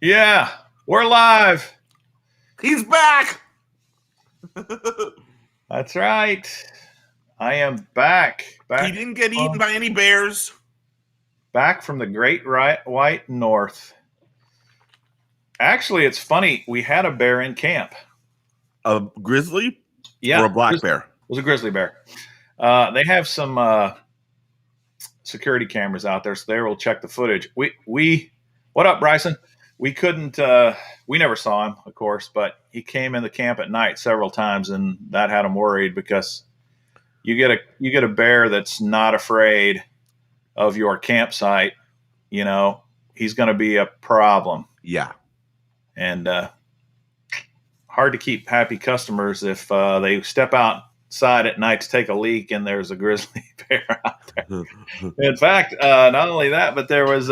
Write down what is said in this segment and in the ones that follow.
Yeah, we're live. He's back. That's right. I am back. He didn't get eaten by any bears. Back from the great white north. Actually, it's funny. We had a bear in camp. A grizzly? Yeah. Or a black bear? It was a grizzly bear. They have some security cameras out there, so they will check the footage. What up, Bryson? We couldn't, we never saw him, of course, but he came in the camp at night several times, and that had him worried because you get a bear that's not afraid of your campsite, you know, he's going to be a problem. Yeah. And hard to keep happy customers if they step outside at night to take a leak and there's a grizzly bear out there. In fact, not only that, but there was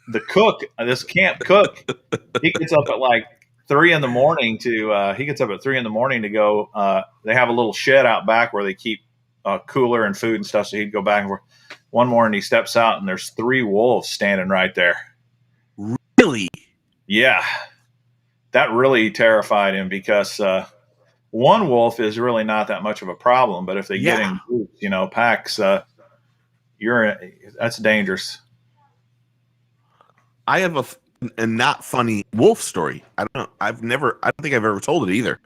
the cook, this camp cook, he gets up at like 3 a.m. to go. They have a little shed out back where they keep cooler and food and stuff. So he'd go back and forth. One morning he steps out and there's 3 wolves standing right there. Really? Yeah. That really terrified him because one wolf is really not that much of a problem. But if they get in groups, packs, that's dangerous. I have a not funny wolf story. I don't think I've ever told it either.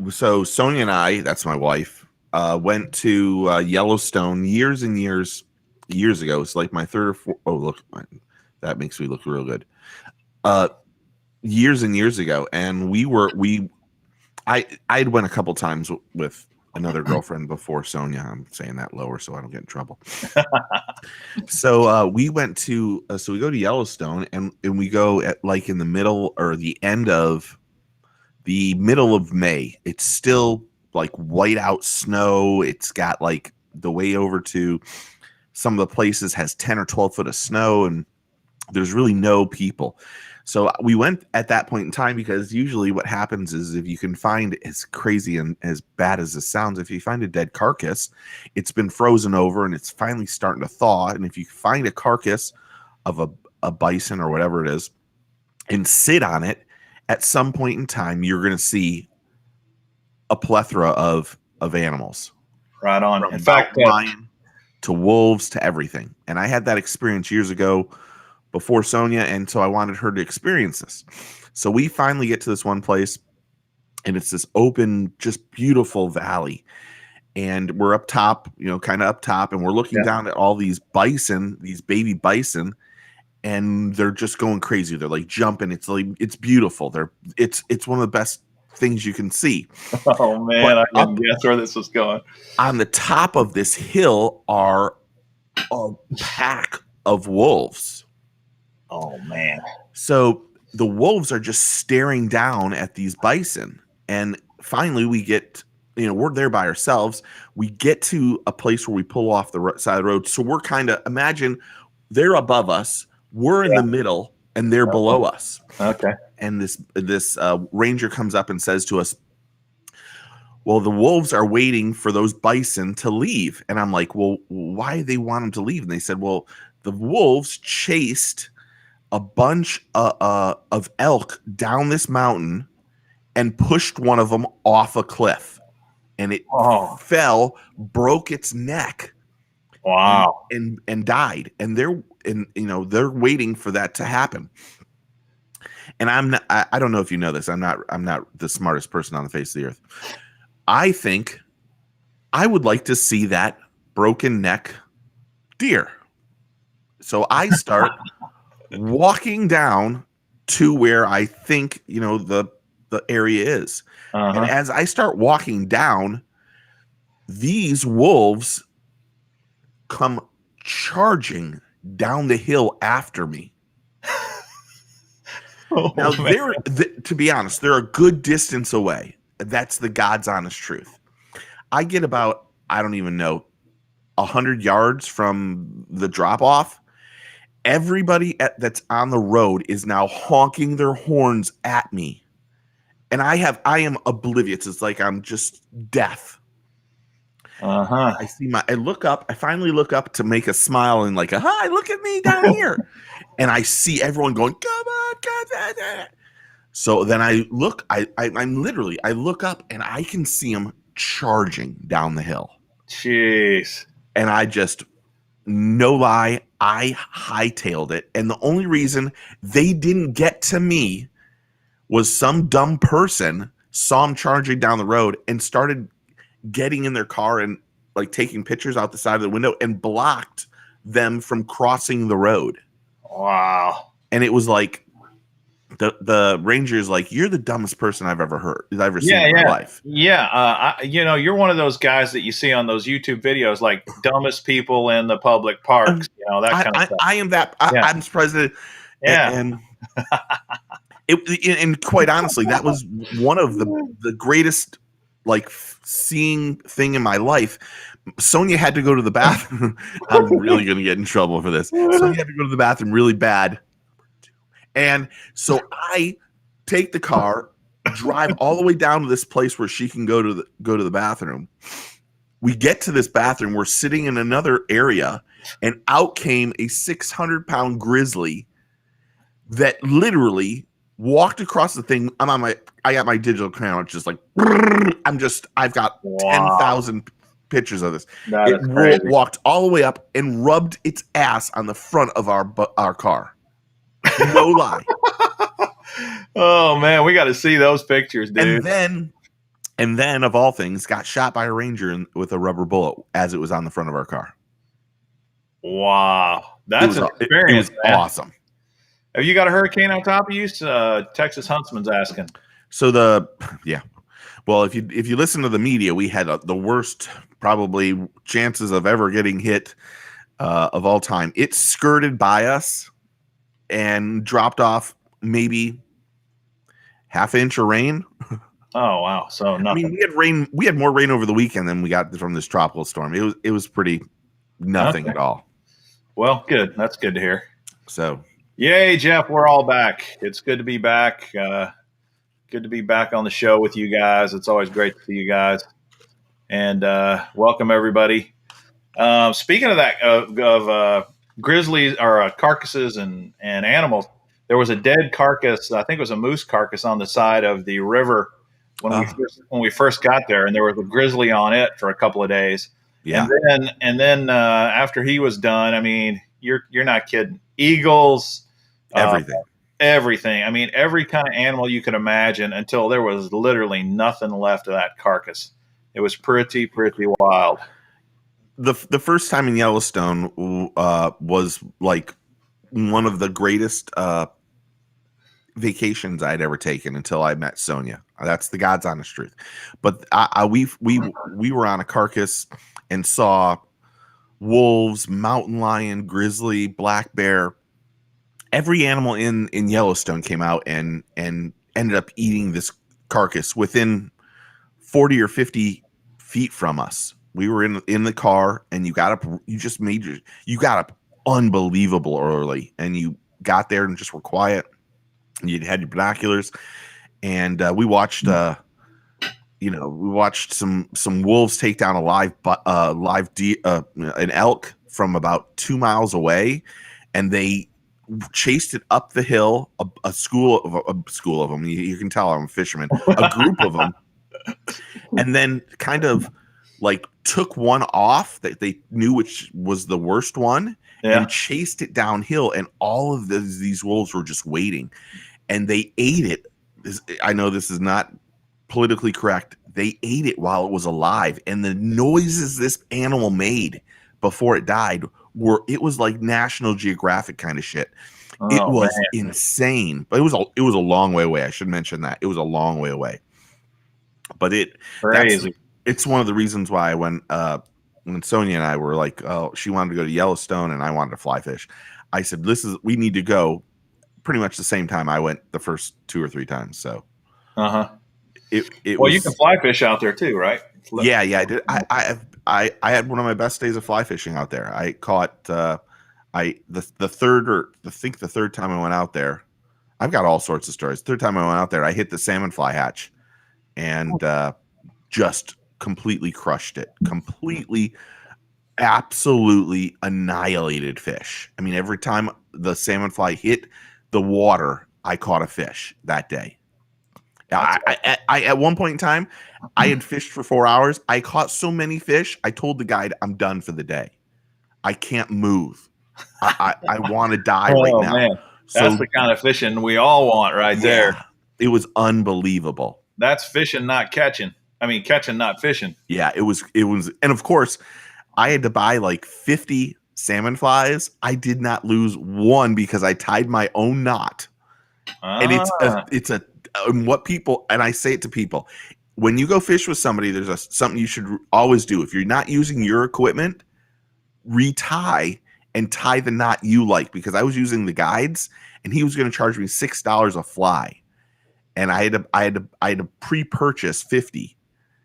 So Sonia and I, that's my wife, went to Yellowstone years and years ago. It's like my third or fourth. Oh, look, that makes me look real good. Years and years ago, and I'd went a couple times with another girlfriend before Sonia. I'm saying that lower so I don't get in trouble. So we go to Yellowstone, and we go at like in the middle or the middle of May. It's still like white out snow. It's got like the way over to some of the places has 10 or 12 foot of snow, and there's really no people. So we went at that point in time because usually what happens is if you can find, as crazy and as bad as this sounds, if you find a dead carcass, it's been frozen over and it's finally starting to thaw. And if you find a carcass of a bison or whatever it is and sit on it, at some point in time, you're going to see a plethora of animals. Right on. From in fact, lion to wolves to everything. And I had that experience years ago before Sonia, and so I wanted her to experience this. So we finally get to this one place, and it's this open, just beautiful valley. And we're up top, kind of up top, and we're looking down at all these bison, these baby bison, and they're just going crazy. They're like jumping. It's beautiful. It's one of the best things you can see. Oh man, I can guess where this was going. On the top of this hill are a pack of wolves. Oh man. So the wolves are just staring down at these bison. And finally we get, we're there by ourselves. We get to a place where we pull off the side of the road. So we're kind of, imagine they're above us, we're in the middle, and they're below us. Okay. And this ranger comes up and says to us, well, the wolves are waiting for those bison to leave. And I'm like, well, why do they want them to leave? And they said, well, the wolves chased a bunch of elk down this mountain and pushed one of them off a cliff, and it fell, broke its neck. Wow. And died. And they're waiting for that to happen. And I don't know if you know this. I'm not the smartest person on the face of the earth. I think I would like to see that broken neck deer. So I start walking down to where I think, the area is. And as I start walking down, these wolves come charging down the hill after me. Now, to be honest, they're a good distance away. That's the God's honest truth. I get about, I don't even know, 100 yards from the drop off. Everybody that's on the road is now honking their horns at me. And I am oblivious. It's like I'm just deaf. I finally look up to make a smile and like, hi, look at me down here. and I see everyone going, come on, come on. So then I look, I'm literally, I look up and I can see them charging down the hill. Jeez. And I just, no lie, I hightailed it. And the only reason they didn't get to me was some dumb person saw them charging down the road and started getting in their car and like taking pictures out the side of the window and blocked them from crossing the road. Wow. And it was like, the ranger's like, you're the dumbest person I've ever seen in my life. Yeah. You're one of those guys that you see on those YouTube videos, like dumbest people in the public parks, that kind of stuff. I am that. I'm president. Yeah. And and quite honestly, that was one of the greatest like seeing thing in my life. Sonia had to go to the bathroom. I'm really going to get in trouble for this. Sonia had to go to the bathroom really bad. And so I take the car, drive all the way down to this place where she can go to the bathroom. We get to this bathroom. We're sitting in another area, and out came a 600-pound grizzly that literally walked across the thing. I got my digital camera, just like I've got 10,000 pictures of this. It walked all the way up and rubbed its ass on the front of our car. No lie. Oh man, we got to see those pictures, dude. And then of all things, got shot by a ranger with a rubber bullet as it was on the front of our car. Wow, that's an experience. It was awesome. Have you got a hurricane on top of you? Texas Huntsman's asking. So well, if you listen to the media, we had the worst probably chances of ever getting hit of all time. It skirted by us and dropped off maybe half inch of rain. Oh wow! So nothing. I mean, we had rain. We had more rain over the weekend than we got from this tropical storm. It was pretty nothing at all. Well, good. That's good to hear. So, yay, Jeff! We're all back. It's good to be back. Good to be back on the show with you guys. It's always great to see you guys. And welcome everybody. Speaking of that, of grizzlies or carcasses and animals, there was a dead carcass. I think it was a moose carcass on the side of the river when we first got there, and there was a grizzly on it for a couple of days. Yeah. And then after he was done, I mean, you're not kidding. Eagles, everything. I mean, every kind of animal you could imagine until there was literally nothing left of that carcass. It was pretty wild. The first time in Yellowstone was like one of the greatest vacations I'd ever taken until I met Sonia. That's the God's honest truth. But we were on a carcass and saw wolves, mountain lion, grizzly, black bear. Every animal in Yellowstone came out and ended up eating this carcass within 40 or 50 feet from us. We were in the car, and you got up unbelievable early, and you got there and just were quiet. You had your binoculars, and we watched some wolves take down an elk from about 2 miles away, and they chased it up the hill. A school of them. You can tell I'm a fisherman. A group of them, and then kind of like took one off that they knew which was the worst one, and chased it downhill. And all of these wolves were just waiting, and they ate it. I know this is not politically correct. They ate it while it was alive, and the noises this animal made before it died it was like National Geographic kind of shit. It was insane, but it was a long way away. I should mention that it was a long way away. But it's one of the reasons why when Sonia and I were like, oh, she wanted to go to Yellowstone and I wanted to fly fish. I said, we need to go pretty much the same time I went the first 2 or 3 times. So, you can fly fish out there too, right? Yeah, I did. I had one of my best days of fly fishing out there. I caught the third time I went out there. I've got all sorts of stories. Third time I went out there, I hit the salmon fly hatch and just completely crushed it. Completely. absolutely annihilated fish. I mean, every time the salmon fly hit the water, I caught a fish that day. I at one point in time, I had fished for 4 hours. I caught so many fish. I told the guide, I'm done for the day. I can't move. I want to die right Oh now. man, that's So the kind of fishing we all want right there. yeah, it was unbelievable. That's fishing, not catching. I mean, catching, not fishing. Yeah, it was, and of course, I had to buy like 50 salmon flies. I did not lose one because I tied my own knot. And it's a what people, and I say it to people, when you go fish with somebody, there's something you should always do. If you're not using your equipment, retie and tie the knot you like, because I was using the guides and he was going to charge me $6 a fly, and I had to pre-purchase 50.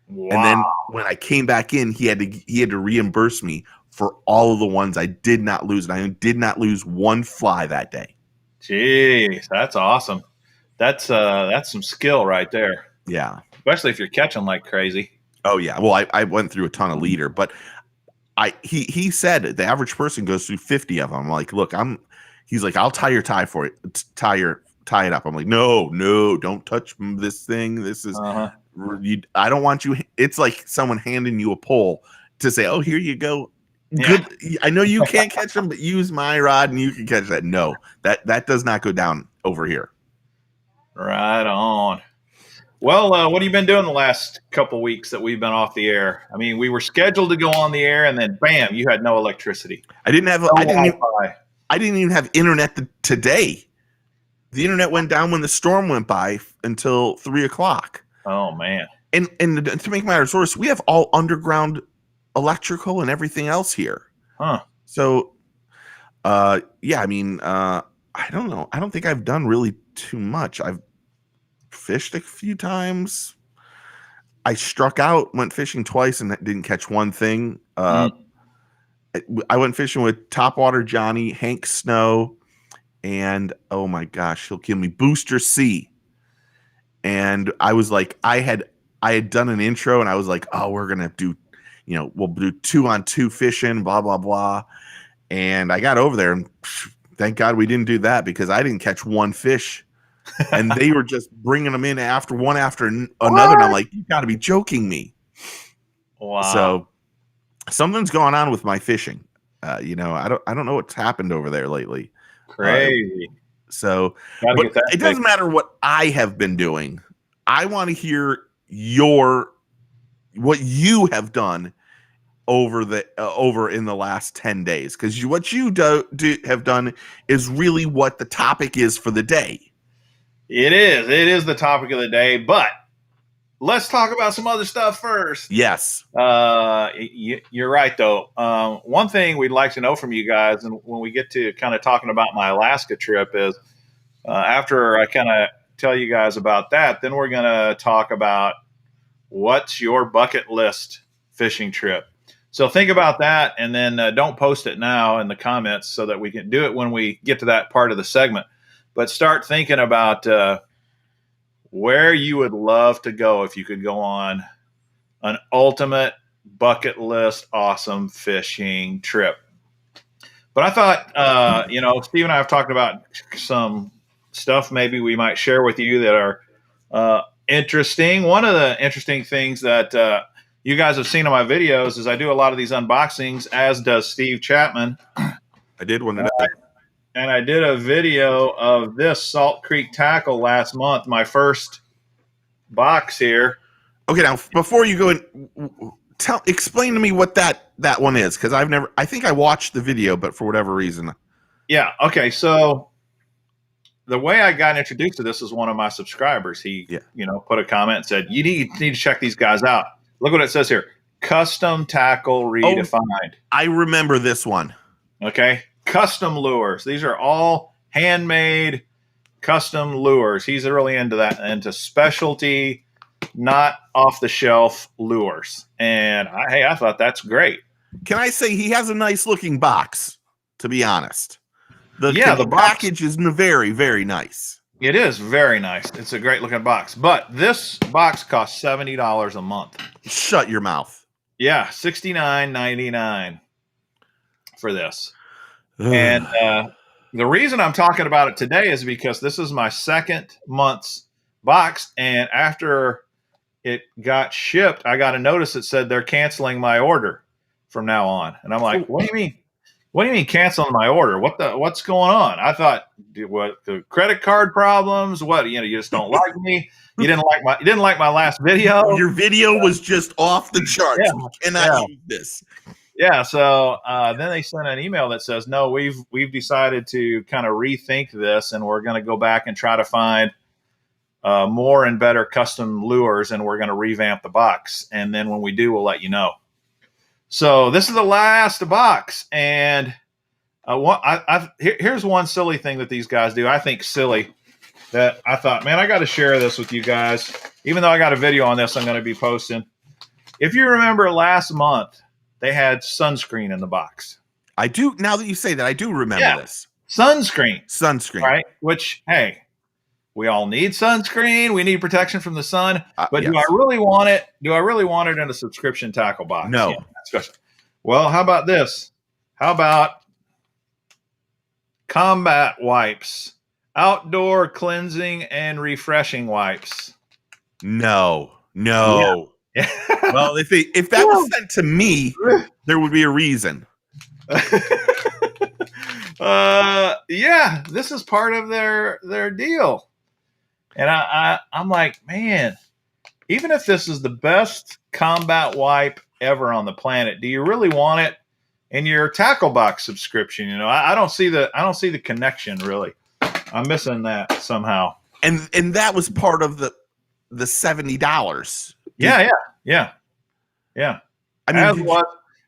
Wow. And then when I came back in, he had to reimburse me for all of the ones I did not lose, and I did not lose one fly that day. Jeez, that's awesome. That's some skill right there. Yeah, especially if you're catching like crazy. Oh yeah. Well, I went through a ton of leader, but he said the average person goes through 50 of them. I'm like, look, he's like, I'll tie your tie for it. Tie it up. I'm like, no, don't touch this thing. This is, I don't want you. It's like someone handing you a pole to say, oh, here you go. Good. Yeah. I know you can't catch them, but use my rod and you can catch that. No, that does not go down over here. Right on. Well, what have you been doing the last couple weeks that we've been off the air? I mean, we were scheduled to go on the air, and then bam, you had no electricity. I didn't even have internet today. The internet went down when the storm went by until 3:00. Oh man! And to make matters worse, we have all underground electrical and everything else here. Huh? So, yeah. I mean, I don't know. I don't think I've done really too much. I've fished a few times. I struck out, went fishing twice, and didn't catch one thing. I went fishing with Topwater Johnny, Hank Snow, and oh my gosh, he'll kill me, Booster C. And I was like, I had done an intro, and I was like, oh, we're gonna do, we'll do 2-on-2 fishing, blah blah blah. And I got over there, and thank God we didn't do that, because I didn't catch one fish. And they were just bringing them in one after another. And I'm like, you got to be joking me. Wow. So something's going on with my fishing. I don't know what's happened over there lately. Crazy. But it doesn't matter what I have been doing. I want to hear what you have done over in the last 10 days, because what you have done is really what the topic is for the day. It is the topic of the day, but let's talk about some other stuff first. Yes. You're right, though. One thing we'd like to know from you guys, and when we get to kind of talking about my Alaska trip, is after I kind of tell you guys about that, then we're going to talk about what's your bucket list fishing trip. So think about that, and then don't post it now in the comments so that we can do it when we get to that part of the segment. But start thinking about where you would love to go if you could go on an ultimate bucket list awesome fishing trip. But I thought, Steve and I have talked about some stuff maybe we might share with you that are interesting. One of the interesting things that you guys have seen in my videos is I do a lot of these unboxings, as does Steve Chapman. I did one today. And I did a video of this Salt Creek tackle last month, my first box here. Okay, now before you go in, explain to me what that one is, because I think I watched the video, but for whatever reason. Yeah. Okay. So the way I got introduced to this is one of my subscribers. He, put a comment and said, you need to check these guys out. Look what it says here: custom tackle redefined. Oh, I remember this one. Okay. Custom lures. These are all handmade custom lures. He's really into that, into specialty, not off the shelf lures. And I thought that's great. Can I say he has a nice looking box, to be honest? The package is very, very nice. It is very nice. It's a great looking box. But this box costs $70 a month. Shut your mouth. Yeah, $69.99. for this. And the reason I'm talking about it today is because this is my second month's box. And after it got shipped, I got a notice that said they're canceling my order from now on. And I'm like, what do you mean? What do you mean canceling my order? What's going on? I thought, what, the credit card problems? What, you just don't like me? You didn't like my last video? Your video was just off the charts. Yeah, we cannot use this. Yeah. So then they sent an email that says, no, we've decided to kind of rethink this, and we're going to go back and try to find more and better custom lures, and we're going to revamp the box. And then when we do, we'll let you know. So this is the last box. And here's one silly thing that these guys do. I think silly, that I thought, man, I got to share this with you guys. Even though I got a video on this, I'm going to be posting. If you remember last month, they had sunscreen in the box. I do. Now that you say that, I do remember this. Sunscreen. Right? Which, hey, we all need sunscreen. We need protection from the sun. But yes. Do I really want it? Do I really want it in a subscription tackle box? No. Yeah, well, how about this? How about combat wipes? Outdoor cleansing and refreshing wipes. No. Yeah. Well, if that was sent to me, there would be a reason. Yeah, this is part of their deal. And I'm like, man, even if this is the best combat wipe ever on the planet, do you really want it in your tackle box subscription? I don't see the connection really. I'm missing that somehow. And that was part of the $70. Yeah. I mean,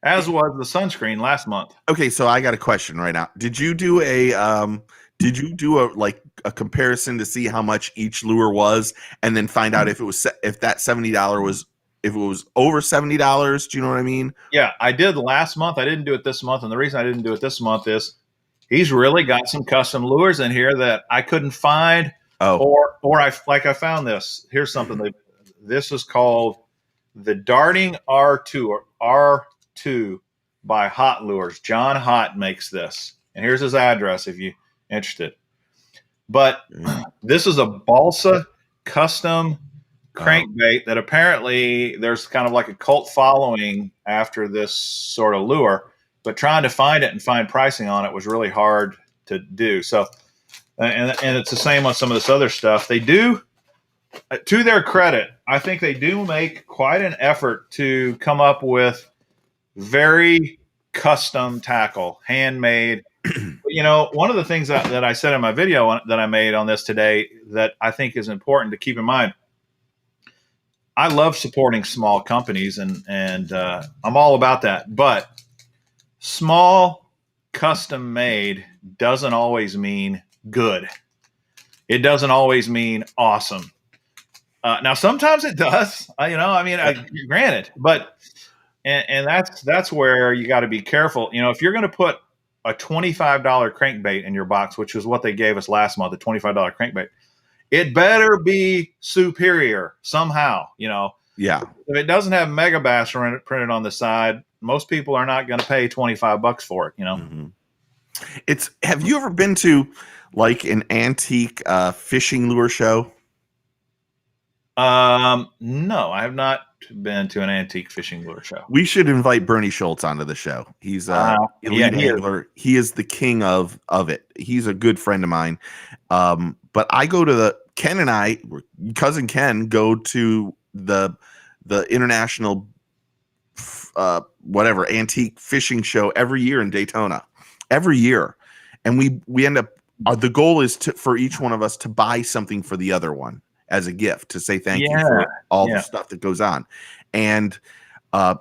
as was the sunscreen last month. Okay, so I got a question right now. Did you do a comparison to see how much each lure was, and then find out if that $70 was, if it was over $70? Do you know what I mean? Yeah, I did last month. I didn't do it this month, and the reason I didn't do it this month is he's really got some custom lures in here that I couldn't find. Or I found this. Here's something this is called the Darting R2 or R2 by Hot Lures. John Hot makes this, and here's his address if you're interested. But this is a balsa custom crankbait that apparently there's kind of like a cult following after this sort of lure, but trying to find it and find pricing on it was really hard to do. So, and it's the same on some of this other stuff. They do, to their credit, I think they do make quite an effort to come up with very custom tackle, handmade. One of the things that I said in my video that I made on this today that I think is important to keep in mind, I love supporting small companies, and I'm all about that. But small, custom made doesn't always mean good. It doesn't always mean awesome. Now, sometimes it does. Granted, but and that's where you got to be careful. If you're going to put a $25 crankbait in your box, which is what they gave us last month, a $25 crankbait, it better be superior somehow. Yeah. If it doesn't have Mega Bass printed on the side, most people are not going to pay $25 for it. Mm-hmm. Have you ever been to like an antique fishing lure show? No, I have not been to an antique fishing lure show. We should invite Bernie Schultz onto the show. He's elite angler. He is the king of it. He's a good friend of mine. But I go to Ken and I, cousin Ken, go to the international antique fishing show every year in Daytona, every year, and we end up. The goal is for each one of us to buy something for the other one as a gift to say thank you for all the stuff that goes on. And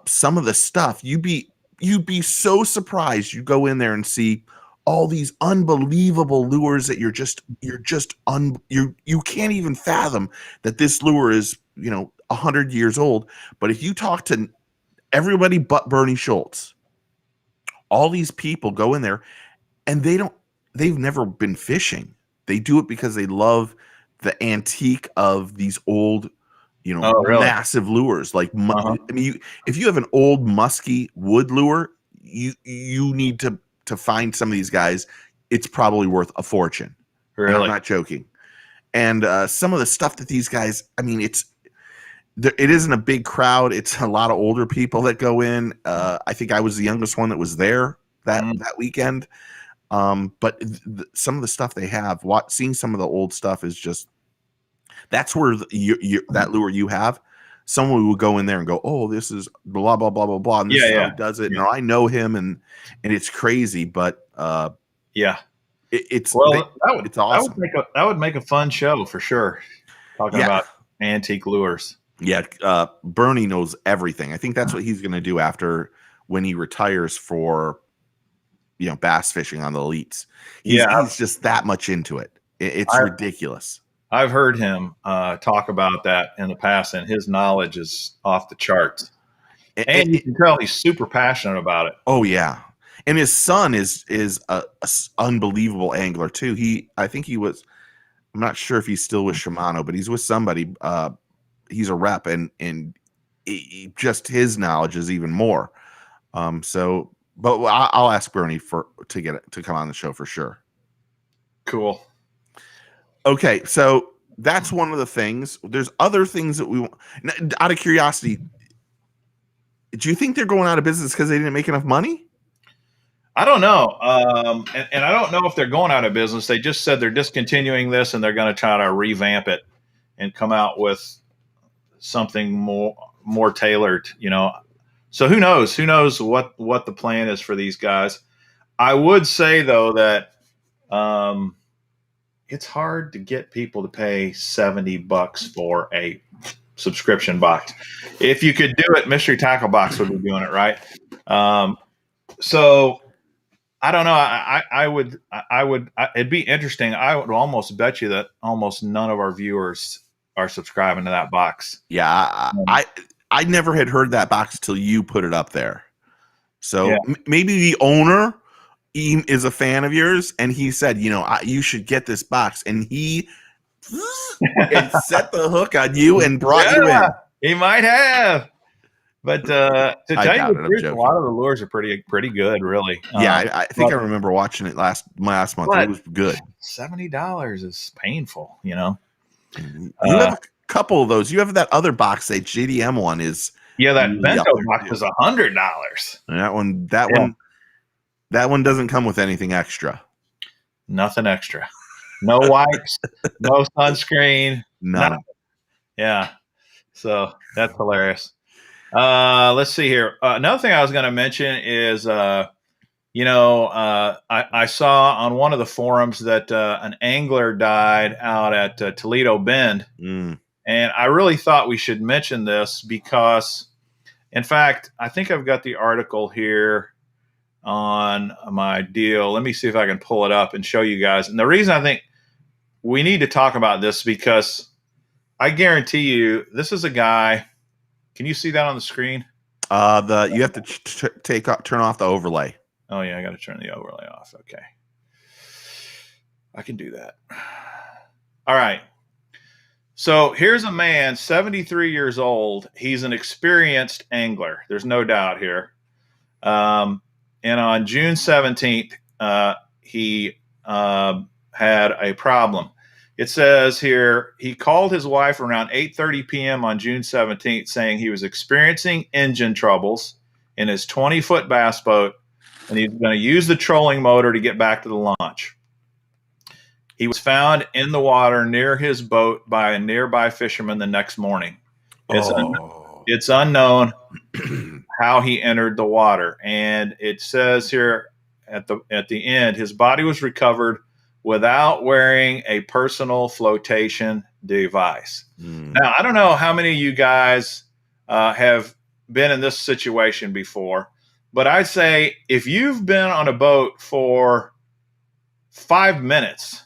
some of the stuff you'd be so surprised. You go in there and see all these unbelievable lures that you can't even fathom that this lure is 100 years old. But if you talk to everybody but Bernie Schultz, all these people go in there and they've never been fishing. They do it because they love the antique of these old, really? Massive lures. Like, if you have an old musky wood lure, you need to find some of these guys. It's probably worth a fortune. Really? And I'm not joking. And some of the stuff that these guys, I mean, it isn't a big crowd. It's a lot of older people that go in. I think I was the youngest one that was there that weekend. But some of the stuff they have, seeing some of the old stuff is just, that's where that lure you have. Someone will go in there and go, "Oh, this is blah blah blah blah blah," and this is how he does it. Yeah. And I know him, and it's crazy, but it's awesome. That would make a fun show for sure. Talking about antique lures. Yeah, Bernie knows everything. I think that's what he's going to do after when he retires for, bass fishing on the elites. He's just that much into it. It's ridiculous. I've heard him talk about that in the past, and his knowledge is off the charts. And you can tell he's super passionate about it. Oh yeah, and his son is a unbelievable angler too. I think he was. I'm not sure if he's still with Shimano, but he's with somebody. He's a rep, and just his knowledge is even more. But I'll ask Bernie to come on the show for sure. Cool. Okay, so that's one of the things. There's other things that we want. Out of curiosity, do you think they're going out of business because they didn't make enough money? I don't know. And I don't know if they're going out of business. They just said they're discontinuing this and they're going to try to revamp it and come out with something more tailored, So who knows? Who knows what the plan is for these guys? I would say though that it's hard to get people to pay $70 for a subscription box. If you could do it, Mystery Tackle Box would be doing it, right? So I don't know. I would. It'd be interesting. I would almost bet you that almost none of our viewers are subscribing to that box. Yeah, I never had heard that box till you put it up there. So maybe the owner is a fan of yours, and he said, you should get this box, and he set the hook on you and brought you in. He might have, but to tell you the truth, a lot of the lures are pretty good, really. Yeah, I think I remember watching it last month. It was good. $70 is painful, You have a couple of those. You have that other box, that JDM one is. Yeah, that bento box is $100. And that one doesn't come with anything extra. Nothing extra. No wipes, no sunscreen. None. Yeah. So that's hilarious. Let's see here. Another thing I was going to mention is, I saw on one of the forums that an angler died out at Toledo Bend. And I really thought we should mention this because, in fact, I think I've got the article here on my deal. Let me see if I can pull it up and show you guys. And the reason I think we need to talk about this because I guarantee you this is a guy. Can you see that on the screen? You have to turn off the overlay. Oh yeah, I got to turn the overlay off. Okay. I can do that. All right. So here's a man, 73 years old. He's an experienced angler. There's no doubt here. And on June 17th, he had a problem. It says here, he called his wife around 8:30 p.m. on June 17th, saying he was experiencing engine troubles in his 20-foot bass boat, and he's going to use the trolling motor to get back to the launch. He was found in the water near his boat by a nearby fisherman the next morning. It's unknown how he entered the water. And it says here at the end, his body was recovered without wearing a personal flotation device. Now, I don't know how many of you guys have been in this situation before, but I'd say if you've been on a boat for 5 minutes,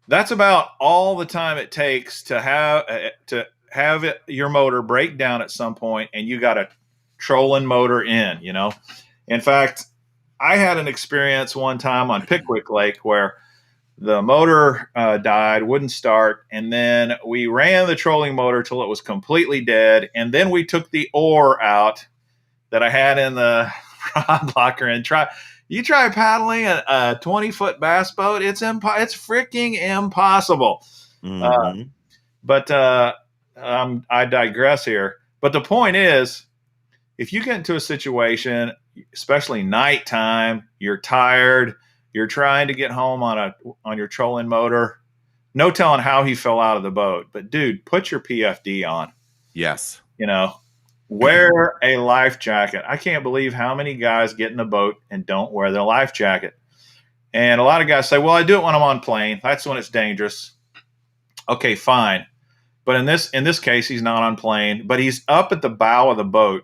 that's about all the time it takes to have your motor break down at some point, and you got a trolling motor in, In fact, I had an experience one time on Pickwick Lake where the motor died, wouldn't start, and then we ran the trolling motor till it was completely dead, and then we took the oar out that I had in the rod locker and try paddling a 20-foot bass boat. It's freaking impossible. Mm-hmm. But I digress here. But the point is, if you get into a situation, especially nighttime, you're tired, you're trying to get home on your trolling motor. No telling how he fell out of the boat, but dude, put your PFD on. Yes. Wear a life jacket. I can't believe how many guys get in the boat and don't wear their life jacket. And a lot of guys say, well, I do it when I'm on plane. That's when it's dangerous. Okay, fine. But in this case, he's not on plane, but he's up at the bow of the boat.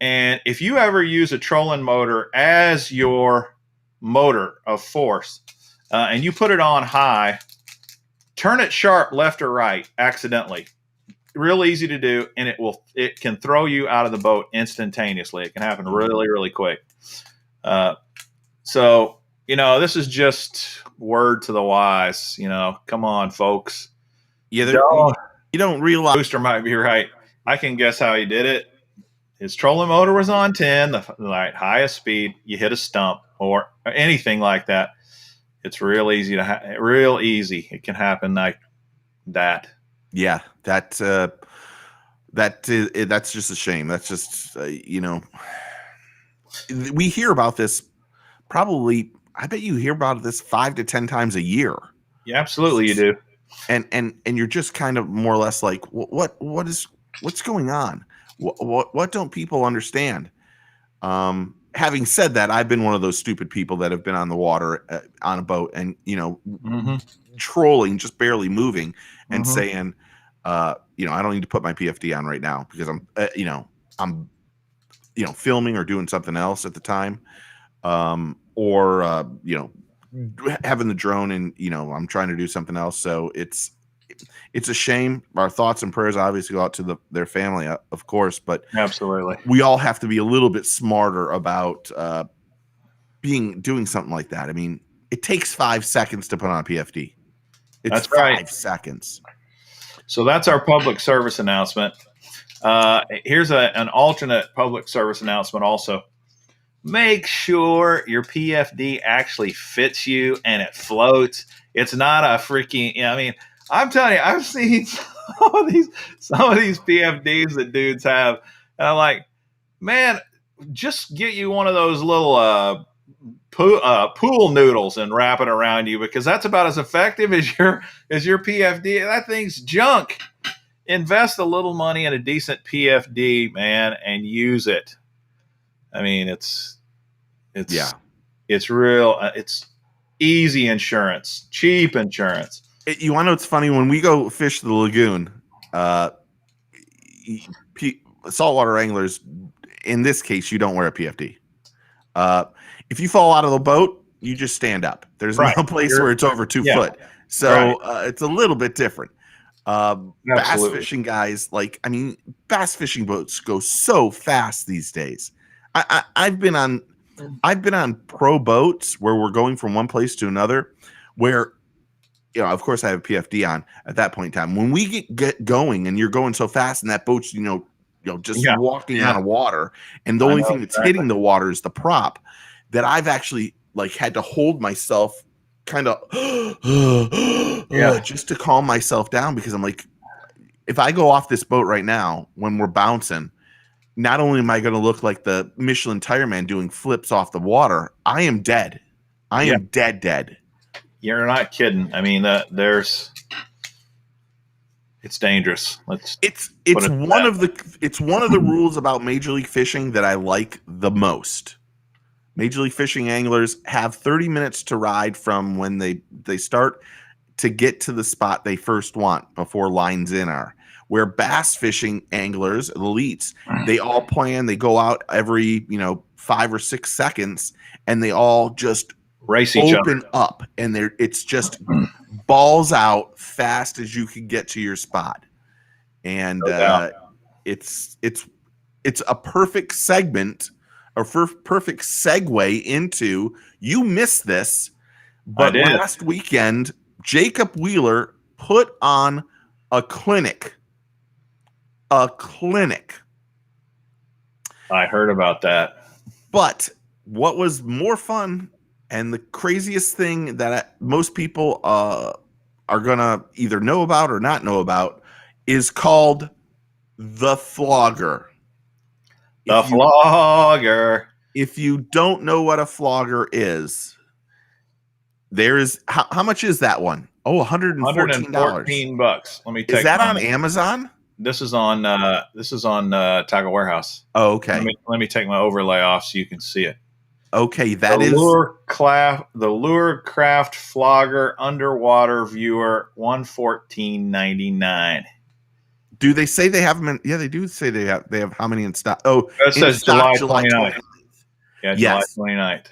And if you ever use a trolling motor as your motor of force, and you put it on high, turn it sharp left or right accidentally. Real easy to do, and it can throw you out of the boat instantaneously. It can happen really, really quick. So this is just word to the wise. Come on, folks. Yeah, you don't realize. Booster might be right. I can guess how he did it. His trolling motor was on 10, the highest speed. You hit a stump or anything like that. It's real easy real easy. It can happen like that. Yeah, that's just a shame. That's just we hear about this probably. I bet you hear about this 5 to 10 times a year. Yeah, absolutely, you do. And you're just kind of more or less like, what's going on? What don't people understand? Having said that, I've been one of those stupid people that have been on the water on a boat and trolling, just barely moving, and saying, I don't need to put my PFD on right now because I'm filming or doing something else at the time, or having the drone and I'm trying to do something else. So it's a shame. Our thoughts and prayers obviously go out to their family, of course, but absolutely, we all have to be a little bit smarter about doing something like that. I mean, it takes 5 seconds to put on a PFD. It's 5 seconds. So that's our public service announcement. Here's an alternate public service announcement also. Make sure your PFD actually fits you and it floats. It's not a freaking, I'm telling you, I've seen some of these PFDs that dudes have, and I'm like, man, just get you one of those little pool noodles and wrap it around you, because that's about as effective as your PFD. That thing's junk. Invest a little money in a decent PFD, man, and use it. I mean, it's real. It's easy insurance, cheap insurance. You want to know what's funny? When we go fish the lagoon, saltwater anglers, in this case, you don't wear a PFD. If you fall out of the boat, you just stand up. There's no place where it's over 2 foot. So it's a little bit different. Bass fishing guys, bass fishing boats go so fast these days. I've been on pro boats where we're going from one place to another, where of course I have a PFD on at that point in time. When we get going and you're going so fast and that boat's just walking on water, and the only thing that's hitting the water is the prop, that I've actually had to hold myself kind of just to calm myself down, because I'm like, if I go off this boat right now when we're bouncing, not only am I going to look like the Michelin tire man doing flips off the water, I am dead. I am dead. You're not kidding. I mean, it's dangerous. It's one of the rules about Major League Fishing that I like the most. Major League Fishing anglers have 30 minutes to ride from when they start to get to the spot they first want before lines in are. Where bass fishing anglers, elites, they all plan, they go out every 5 or 6 seconds, and they all just race each open up, and it's just balls out fast as you can get to your spot. And it's a perfect segment, or perfect segue into, you missed this, but last weekend Jacob Wheeler put on a clinic. I heard about that. But what was more fun and the craziest thing that most people are gonna either know about or not know about is called the Flogger. The Flogger. If you don't know what a Flogger is, there is how much is that one? Oh, $114. $114. Let me take. Is that on Amazon? This is on Tackle Warehouse. Oh, okay. Let me take my overlay off so you can see it. Okay, that is the Lure Craft Flogger Underwater Viewer, $114.99. Do they say they have them in? Yeah, they do say they have how many in stock? Oh, it says July 29th. Yeah, yes. July 29th.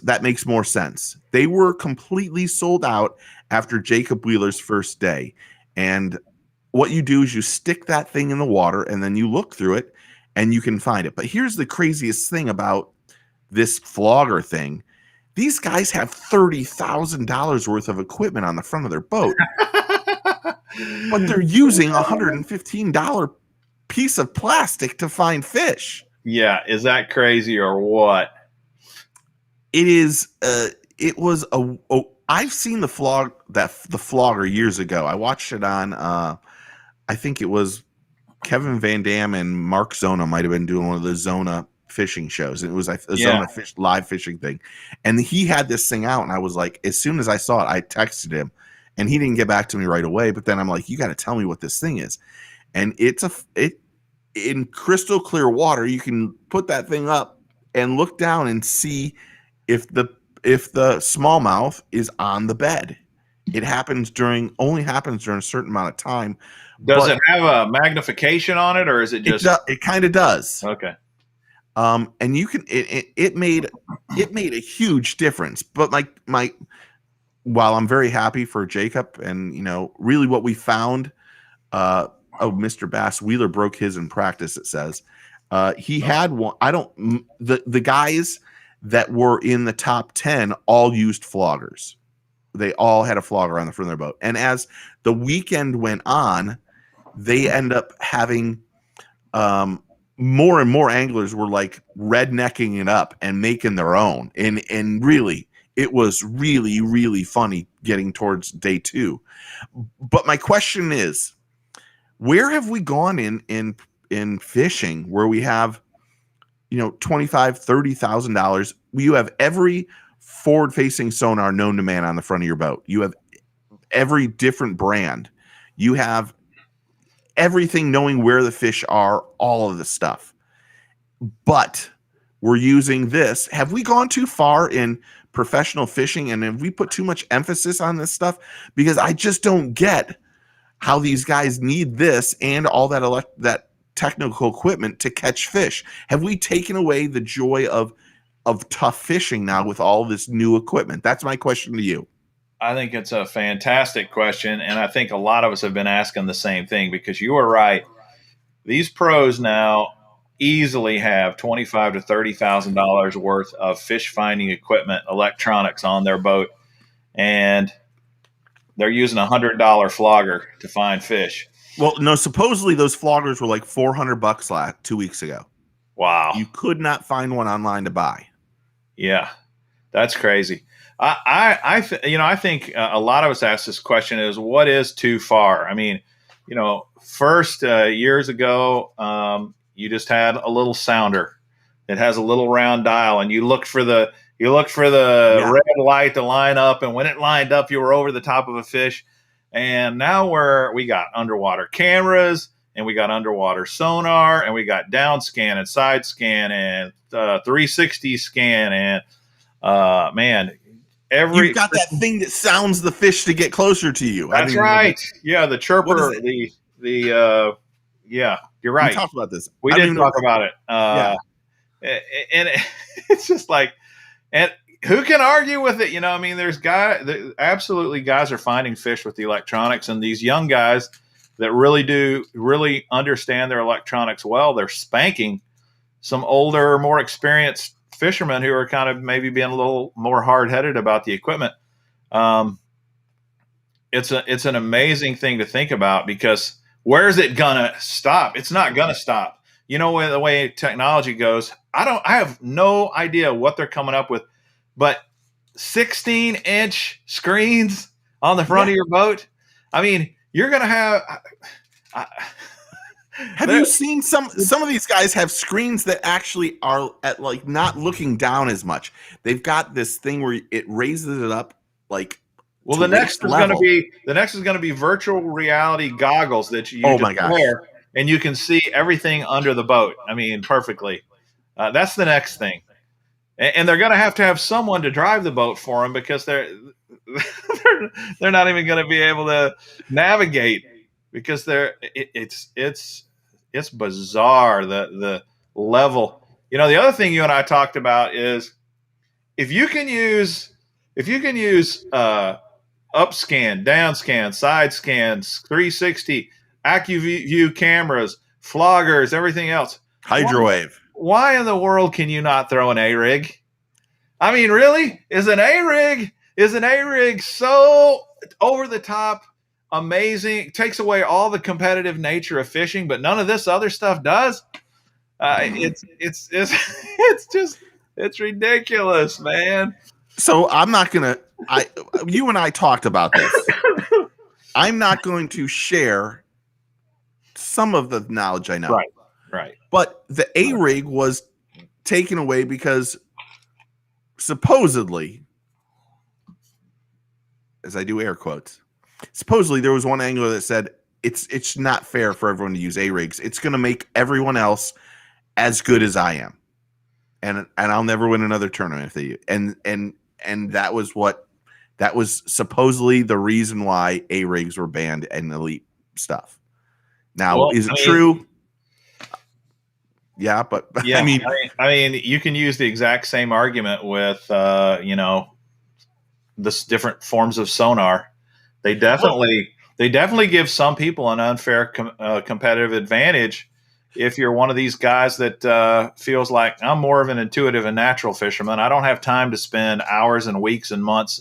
That makes more sense. They were completely sold out after Jacob Wheeler's first day. And what you do is you stick that thing in the water and then you look through it and you can find it. But here's the craziest thing about this Flogger thing. These guys have $30,000 worth of equipment on the front of their boat. But they're using a $115 piece of plastic to find fish. Yeah, is that crazy or what? It is. It was a. I've seen the Flogger years ago. I watched it on. I think it was Kevin Van Dam and Mark Zona might have been doing one of the Zona fishing shows. It was a Zona live fishing thing, and he had this thing out, and I was like, as soon as I saw it, I texted him, and he didn't get back to me right away. But then I'm like, you got to tell me what this thing is, and it's in crystal clear water. You can put that thing up and look down and see if the smallmouth is on the bed. It only happens during a certain amount of time. Does it have a magnification on it, or is it just? It kind of does. Okay. And you can it made a huge difference. But while I'm very happy for Jacob, and really what we found. Mr. Bass Wheeler broke his in practice. It says he had one. The guys that were in the top 10 all used floggers. They all had a flogger on the front of their boat. And as the weekend went on, they end up having more and more anglers were like rednecking it up and making their own. And really, it was really, really funny getting towards day 2. But my question is, where have we gone in fishing where we have, $25,000, $30,000? You have every forward-facing sonar known to man on the front of your boat. You have every different brand. You have everything knowing where the fish are, all of the stuff. But we're using this. Have we gone too far in professional fishing, and have we put too much emphasis on this stuff? Because I just don't get how these guys need this and all that technical equipment to catch fish. Have we taken away the joy of tough fishing now with all this new equipment? That's my question to you. I think it's a fantastic question, and I think a lot of us have been asking the same thing, because you are right. These pros now easily have $25,000 to $30,000 worth of fish finding equipment, electronics on their boat, and they're using a $100 flogger to find fish. Well, no, supposedly those floggers were like $400 2 weeks ago. Wow. You could not find one online to buy. Yeah, that's crazy. I think a lot of us ask this question is, what is too far? I mean, first years ago, you just had a little sounder. It has a little round dial, and you look for the red light to line up, and when it lined up, you were over the top of a fish. And now we got underwater cameras, and we got underwater sonar, and we got down scan and side scan and 360 scan, and you've got that thing that sounds the fish to get closer to you. That's right. Yeah, the chirper. Yeah, you're right. We talked about this. We did talk about it. And it's just like, and who can argue with it? There's absolutely guys are finding fish with the electronics, and these young guys that really understand their electronics well, they're spanking some older, more experienced fishermen who are kind of maybe being a little more hard-headed about the equipment. It's an amazing thing to think about, because where's it gonna stop? It's not gonna stop. the way technology goes, I have no idea what they're coming up with, but 16-inch screens on the front of your boat. I mean, you're going to have. Have you seen some of these guys have screens that actually are at like not looking down as much? They've got this thing where it raises it up like. Well, the next is going to be virtual reality goggles that you just wear, and you can see everything under the boat. I mean, perfectly. That's the next thing, and they're going to have someone to drive the boat for them because they're not even going to be able to navigate because it's bizarre the level. The other thing you and I talked about is if you can use up scan, down scan, side scans, 360, AccuView cameras, floggers, everything else. Hydrowave. Why in the world can you not throw an A-rig? I mean, really? Is an A-rig so over the top, amazing? It takes away all the competitive nature of fishing, but none of this other stuff does. It's ridiculous, man. So I'm not gonna. You and I talked about this. I'm not going to share some of the knowledge I know. Right. But the A-rig was taken away because supposedly, as I do air quotes, supposedly there was one angler that said it's not fair for everyone to use A-rigs. It's going to make everyone else as good as I am, and I'll never win another tournament if they and that was supposedly the reason why A-rigs were banned and elite stuff. Now, is it true? Yeah, but yeah, I mean, you can use the exact same argument with this different forms of sonar. They definitely give some people an unfair competitive advantage. If you're one of these guys that feels like I'm more of an intuitive and natural fisherman, I don't have time to spend hours and weeks and months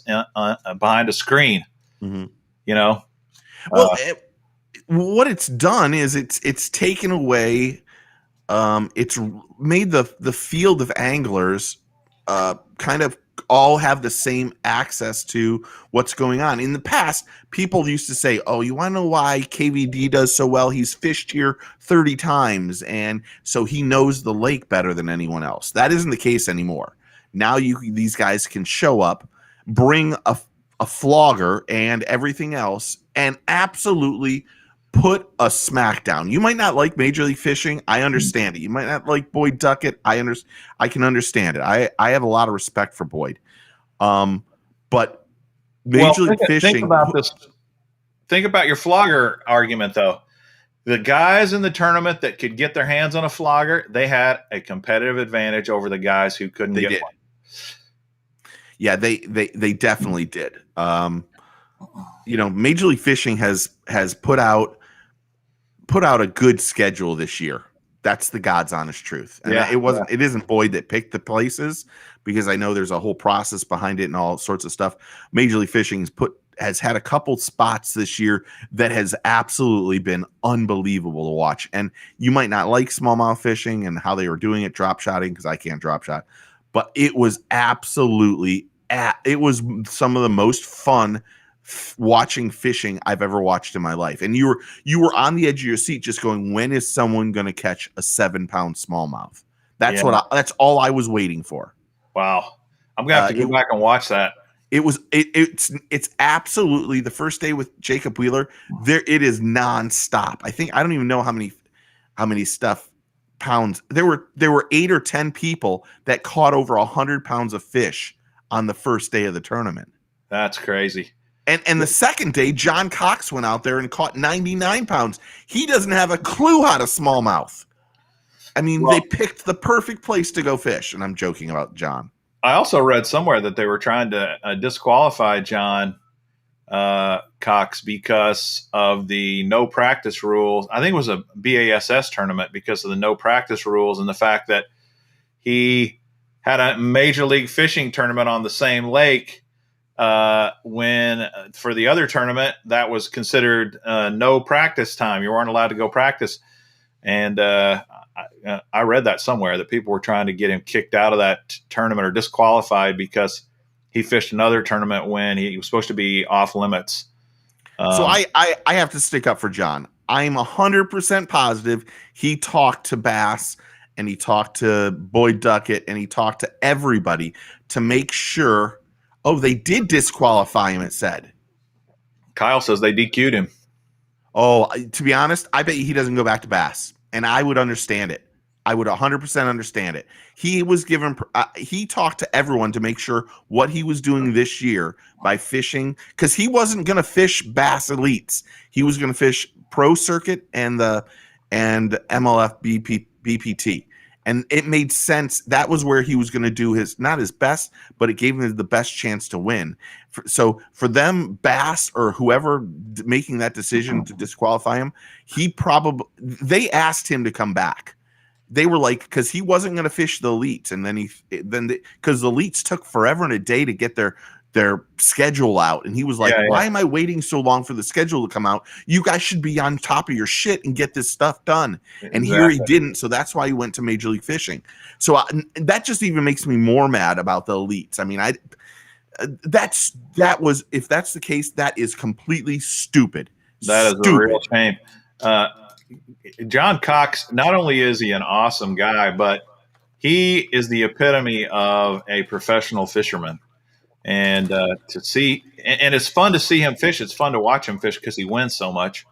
behind a screen. Mm-hmm. Well, what it's done is it's taken away. It's made the field of anglers kind of all have the same access to what's going on. In the past, people used to say, oh, you want to know why KVD does so well? He's fished here 30 times, and so he knows the lake better than anyone else. That isn't the case anymore. Now these guys can show up, bring a flogger and everything else, and absolutely put a smackdown. You might not like Major League Fishing. I understand it. You might not like Boyd Duckett. I can understand it. I have a lot of respect for Boyd. But Major League Fishing. Think about this. Think about your flogger argument, though. The guys in the tournament that could get their hands on a flogger, they had a competitive advantage over the guys who couldn't get one. Yeah, they definitely did. Major League Fishing has put out a good schedule this year. That's the God's honest truth. And it isn't Boyd that picked the places, because I know there's a whole process behind it and all sorts of stuff. Major League Fishing has had a couple spots this year that has absolutely been unbelievable to watch. And you might not like smallmouth fishing and how they were doing it, drop shotting, because I can't drop shot, but it was absolutely it was some of the most fun watching fishing I've ever watched in my life. And you were on the edge of your seat just going, when is someone going to catch a 7-pound smallmouth? That's that's all I was waiting for. Wow. I'm going to have to go back and watch that. It's absolutely the first day with Jacob Wheeler. It is nonstop. I don't even know how many pounds. There were 8 or 10 people that caught over 100 pounds of fish on the first day of the tournament. That's crazy. And the second day, John Cox went out there and caught 99 pounds. He doesn't have a clue how to smallmouth. I mean, they picked the perfect place to go fish, and I'm joking about John. I also read somewhere that they were trying to disqualify John Cox because of the no practice rules. I think it was a BASS tournament because of the no practice rules and the fact that he had a Major League Fishing tournament on the same lake when for the other tournament that was considered no practice time. You weren't allowed to go practice. And I I read that somewhere that people were trying to get him kicked out of that tournament or disqualified because he fished another tournament when he was supposed to be off limits. So I have to stick up for John. I'm 100% positive he talked to Bass and he talked to Boyd Duckett and he talked to everybody to make sure. Oh, they did disqualify him, it said. Kyle says they DQ'd him. Oh, to be honest, I bet he doesn't go back to Bass, and I would understand it. I would 100% understand it. He was given, he talked to everyone to make sure what he was doing this year by fishing, because he wasn't going to fish Bass Elites. He was going to fish Pro Circuit and MLF BPT. And it made sense. That was where he was going to do his, not his best, but it gave him the best chance to win. So for them, Bass or whoever making that decision to disqualify him, they asked him to come back. They were like, because he wasn't going to fish the elites, and because the elites took forever and a day to get their schedule out, and he was like, why am I waiting so long for the schedule to come out? You guys should be on top of your shit and get this stuff done. And here he didn't, so that's why he went to Major League Fishing. So that just even makes me more mad about the elites. I mean, if that's the case, that is completely stupid. That is a real shame. John Cox, not only is he an awesome guy, but he is the epitome of a professional fisherman. And to see, and it's fun to see him fish. It's fun to watch him fish because he wins so much.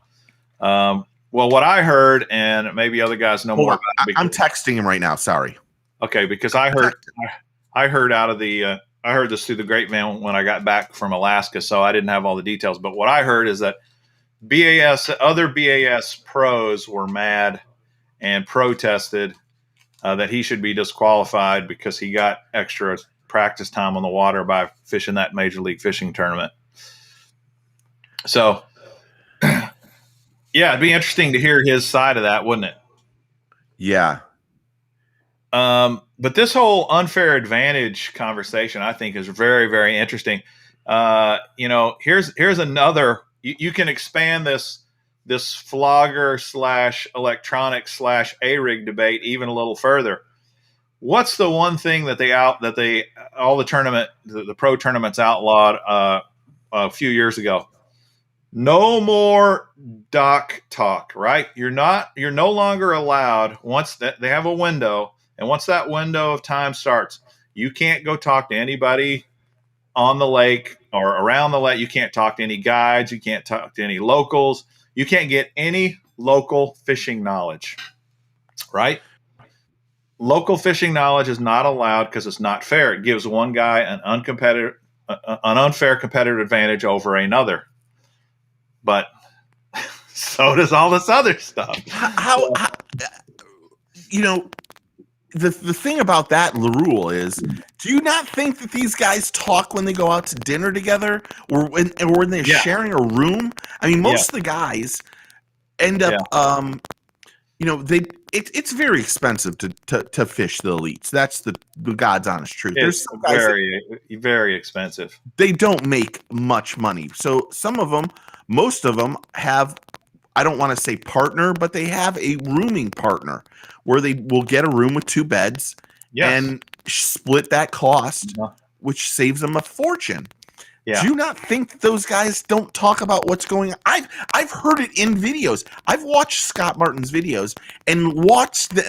Well, what I heard, and maybe other guys know more. I'm texting him right now. Sorry. Okay, because I heard out of the I heard this through the grapevine when I got back from Alaska, so I didn't have all the details. But what I heard is that other BAS pros were mad and protested that he should be disqualified because he got extra practice time on the water by fishing that Major League Fishing tournament. So, yeah, it'd be interesting to hear his side of that, wouldn't it? Yeah. But this whole unfair advantage conversation, I think, is very, very interesting. Here's another. You can expand this flogger / electronic / A-rig debate even a little further. What's the one thing that the pro tournaments outlawed a few years ago? No more dock talk, right? You're no longer allowed once that they have a window, and once that window of time starts, you can't go talk to anybody on the lake or around the lake. You can't talk to any guides. You can't talk to any locals. You can't get any local fishing knowledge, right? Local fishing knowledge is not allowed because it's not fair. It gives one guy an unfair competitive advantage over another. But so does all this other stuff. How the thing about that rule is, do you not think that these guys talk when they go out to dinner together or when they're sharing a room? I mean, most of the guys end up, it's very expensive to fish the elites. That's the God's honest truth. It's very, very expensive. They don't make much money. So most of them have, I don't want to say partner, but they have a rooming partner where they will get a room with 2 beds and split that cost, which saves them a fortune. Yeah. Do you not think that those guys don't talk about what's going on? I've heard it in videos. I've watched Scott Martin's videos and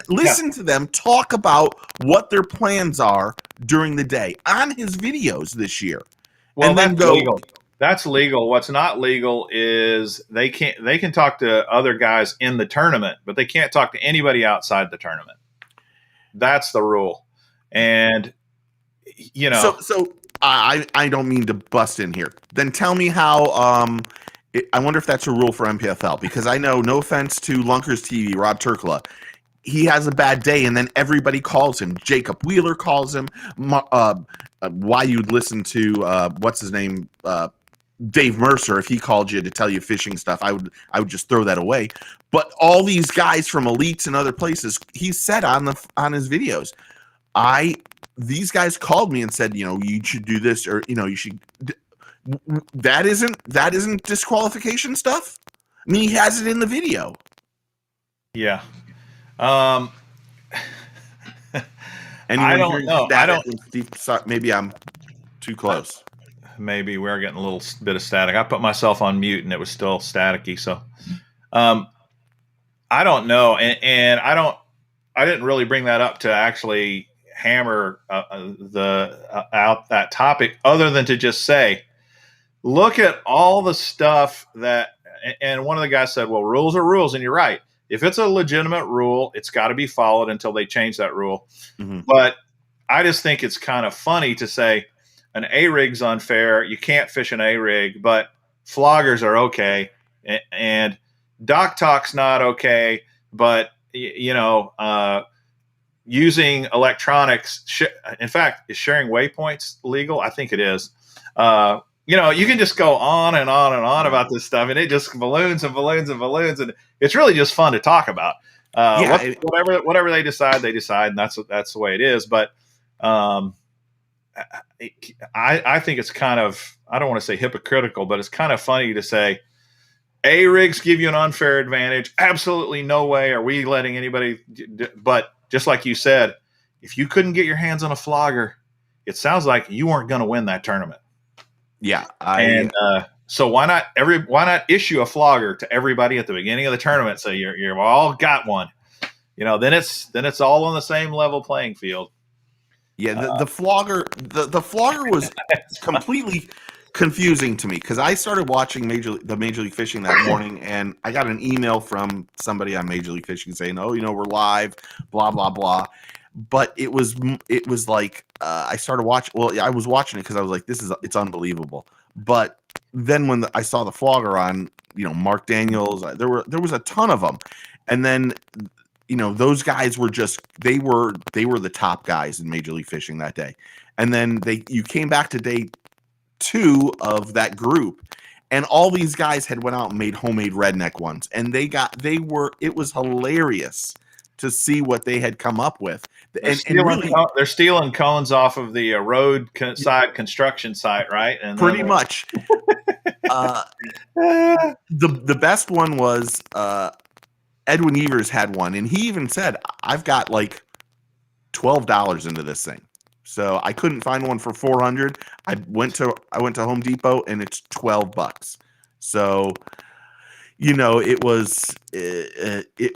listened to them talk about what their plans are during the day on his videos this year. Well, that's legal. That's legal. What's not legal is they can talk to other guys in the tournament, but they can't talk to anybody outside the tournament. That's the rule. And so I don't mean to bust in here. Then tell me how I wonder if that's a rule for MPFL, because I know, no offense to Lunkers TV, Rob Turkla, he has a bad day and then everybody calls him. Jacob Wheeler calls him. Why you'd listen to what's his name? Dave Mercer, if he called you to tell you fishing stuff, I would just throw that away. But all these guys from elites and other places, he said on his videos, these guys called me and said, you should do this, or you should. That isn't disqualification stuff. I mean, he has it in the video. Yeah. I Anyone don't hearing know. I static? don't. Sorry, maybe I'm too close. Maybe we're getting a little bit of static. I put myself on mute and it was still staticky. So, um, I don't know, and I didn't really bring that up to actually hammer out that topic, other than to just say, look at all the stuff that. And one of the guys said, "Well, rules are rules," and you're right. If it's a legitimate rule, it's got to be followed until they change that rule. Mm-hmm. But I just think it's kind of funny to say an A rig's unfair. You can't fish an A rig, but floggers are okay, and dock talk's not okay. But using electronics. In fact, is sharing waypoints legal? I think it is. You can just go on and on and on about this stuff, and it just balloons and balloons and balloons, and it's really just fun to talk about. Whatever they decide, and that's the way it is. But I think it's kind of, I don't want to say hypocritical, but it's kind of funny to say A rigs give you an unfair advantage. Absolutely no way are we letting anybody. But just like you said, if you couldn't get your hands on a flogger, it sounds like you weren't going to win that tournament. Yeah, so why not issue a flogger to everybody at the beginning of the tournament? So you've all got one. Then it's all on the same level playing field. Yeah, the flogger was completely confusing to me, because I started watching the Major League Fishing that morning, and I got an email from somebody on Major League Fishing saying, "Oh, we're live, blah blah blah." But it was like I started watching. Well, I was watching it because I was like, it's unbelievable. But then when I saw the flogger on, Mark Daniels, there was a ton of them, and then those guys were they were the top guys in Major League Fishing that day. And then you came back to day 2 of that group, and all these guys had went out and made homemade redneck ones, and it was hilarious to see what they had come up with. They're stealing cones off of the road side construction site, right? And pretty much. The best one was Edwin Evers had one, and he even said, "I've got like $12 into this thing." So I couldn't find one for $400. I went to Home Depot, and it's $12. So it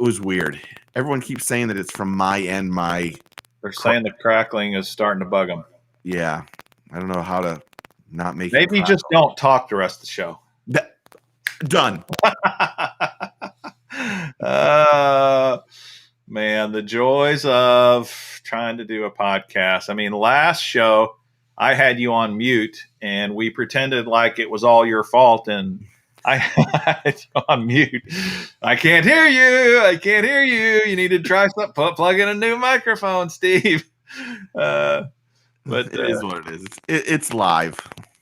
was weird. Everyone keeps saying that it's from my end. They're saying the crackling is starting to bug them. Yeah, I don't know how to not make. Maybe just don't talk the rest of the show. Done. Man, the joys of trying to do a podcast. I mean, last show I had you on mute, and we pretended like it was all your fault, and I had you on mute. I can't hear you. You need to try something. Plug in a new microphone, Steve. But it is what it is. It's live.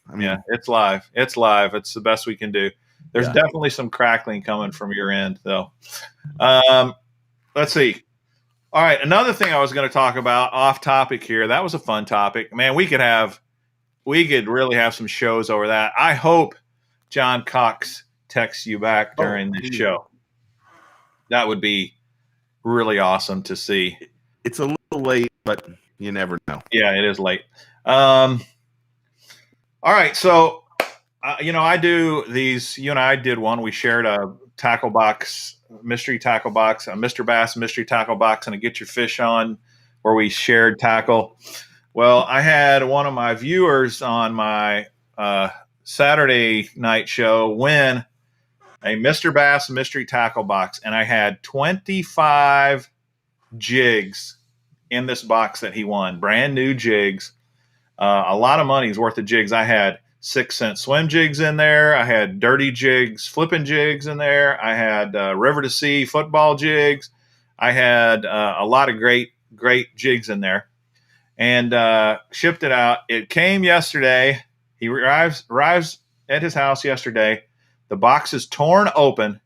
I mean, yeah, it's live. It's live. It's the best we can do. There's definitely some crackling coming from your end, though. Let's see. All right, another thing I was going to talk about off topic here. That was a fun topic, man. We could really have some shows over that. I hope John Cox texts you back during the show. That would be really awesome to see. It's a little late, but you never know. Yeah, it is late. All right, so I do these. You and I did one. We shared a tackle box, mystery tackle box, a Mr. Bass mystery tackle box, and a Get Your Fish On, where we shared tackle. Well, I had one of my viewers on my Saturday night show win a Mr. Bass mystery tackle box, and I had 25 jigs in this box that he won, brand new jigs. A lot of money's worth of jigs. I had 6-cent swim jigs in there. I had dirty jigs, flipping jigs in there. I had river to sea football jigs. I had a lot of great jigs in there, and shipped it out. It came yesterday. He arrives at his house yesterday. The box is torn open,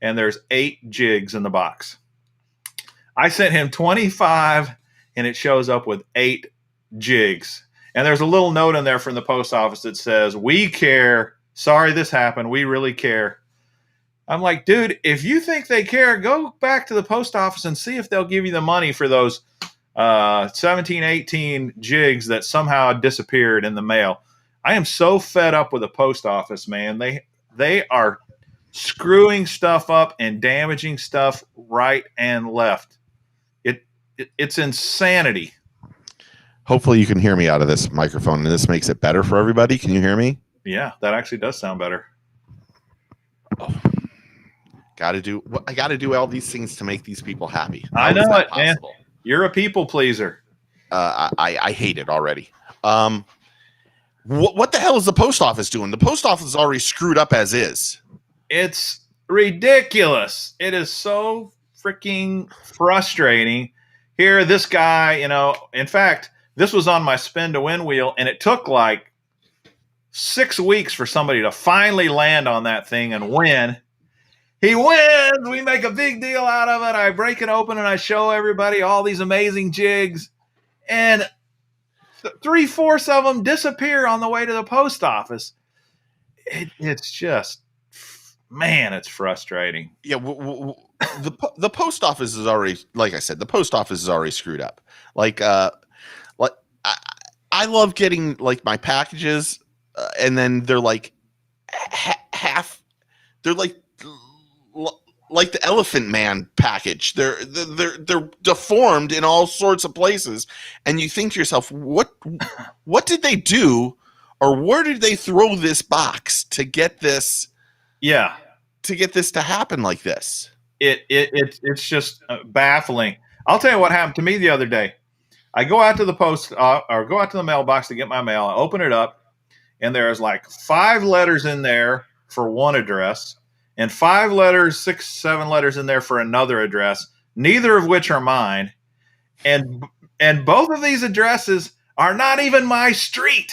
and there's 8 jigs in the box. I sent him 25, and it shows up with 8 jigs. And there's a little note in there from the post office that says, "We care. Sorry this happened. We really care." I'm like, dude, if you think they care, go back to the post office and see if they'll give you the money for those 17, 18 jigs that somehow disappeared in the mail. I am so fed up with the post office, man. They are screwing stuff up and damaging stuff right and left. It's insanity. Hopefully you can hear me out of this microphone, and this makes it better for everybody. Can you hear me? Yeah, that actually does sound better. Oh. I got to do all these things to make these people happy. I know it, man. You're a people pleaser. I hate it already. What the hell is the post office doing? The post office is already screwed up as is. It's ridiculous. It is so freaking frustrating. Here, this guy, in fact, this was on my spin to win wheel, and it took like 6 weeks for somebody to finally land on that thing and win. He wins. We make a big deal out of it. I break it open and I show everybody all these amazing jigs, and 3/4 of them disappear on the way to the post office. It's just, man, it's frustrating. Yeah, the post office is already, like I said, the post office is already screwed up. Like I love getting like my packages, and then they're like half. They're like the Elephant Man package. They're deformed in all sorts of places, and you think to yourself, what did they do, or where did they throw this box to get this? Yeah, to get this to happen like this. It's just baffling. I'll tell you what happened to me the other day. I go out to the post or go out to the mailbox to get my mail. I open it up, and there's like 5 letters in there for one address, and 5 letters, 6, 7 letters in there for another address, neither of which are mine. And both of these addresses are not even my street.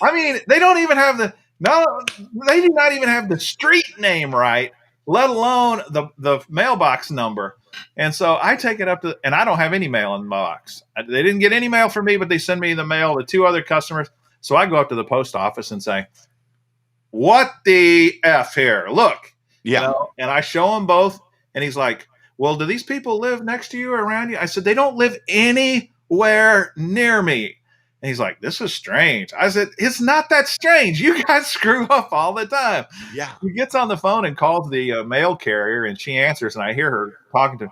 I mean, they don't even have they do not even have the street name right, let alone the mailbox number. And so I take it up to, and I don't have any mail in the box. They didn't get any mail from me, but they send me the mail to 2 other customers. So I go up to the post office and say, what the F here? Look. Yeah. And I show him both. And he's like, well, do these people live next to you or around you? I said, they don't live anywhere near me. And he's like, this is strange. I said, it's not that strange. You guys screw up all the time. Yeah. He gets on the phone and calls the mail carrier, and she answers, and I hear her talking to him.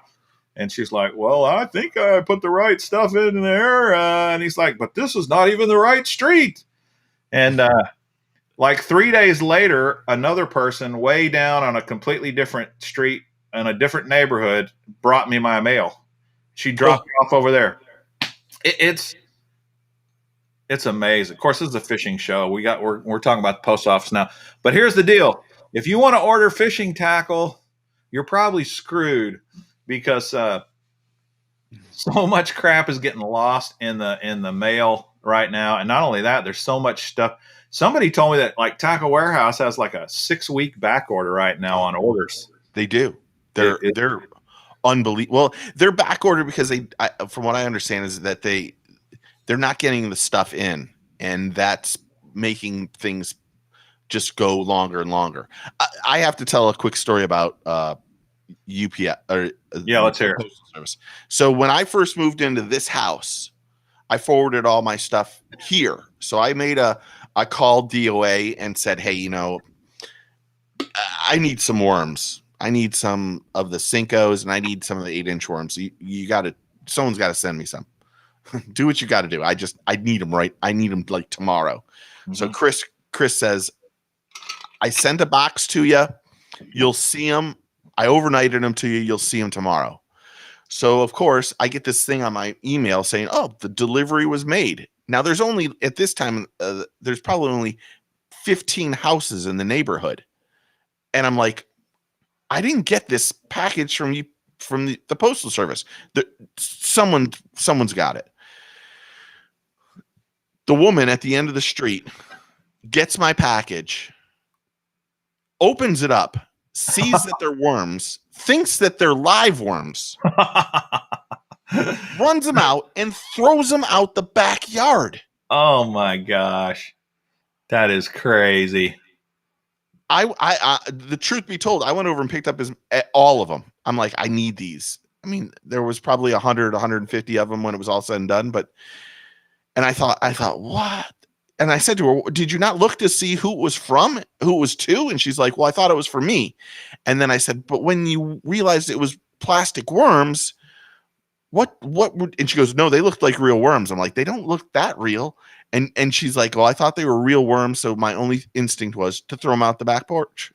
And she's like, well, I think I put the right stuff in there. And he's like, but this is not even the right street. And like 3 days later, another person way down on a completely different street in a different neighborhood brought me my mail. She dropped it off over there. It's amazing. Of course, this is a fishing show. We're talking about the post office now. But here's the deal. If you want to order fishing tackle, you're probably screwed, because so much crap is getting lost in the mail right now. And not only that, there's so much stuff. Somebody told me that like Tackle Warehouse has like a 6-week back order right now on orders. They do. They're unbelievable. Well, they're back ordered because from what I understand, is that they're not getting the stuff in, and that's making things just go longer and longer. I have to tell a quick story about UPS. Let's hear it. Service. So when I first moved into this house, I forwarded all my stuff here. So I called DOA and said, hey, I need some worms. I need some of the Cincos, and I need some of the 8-inch worms. Someone's got to send me some. Do what you got to do. I need them right. I need them like tomorrow. Mm-hmm. So Chris says, I sent a box to you. You'll see them. I overnighted them to you. You'll see them tomorrow. So of course I get this thing on my email saying, oh, the delivery was made. Now there's only, at this time, there's probably only 15 houses in the neighborhood. And I'm like, I didn't get this package from you, from the postal service. Someone's got it. The woman at the end of the street gets my package, opens it up, sees that they're worms, thinks that they're live worms, runs them out and throws them out the backyard. Oh my gosh. That is crazy. The truth be told, I went over and picked up all of them. I'm like, I need these. I mean, there was probably 100, 150 of them when it was all said and done. And I thought, what? And I said to her, did you not look to see who it was from, who it was to? And she's like, well, I thought it was for me. And then I said, but when you realized it was plastic worms, what would, and she goes, no, they looked like real worms. I'm like, they don't look that real. And she's like, well, I thought they were real worms. So my only instinct was to throw them out the back porch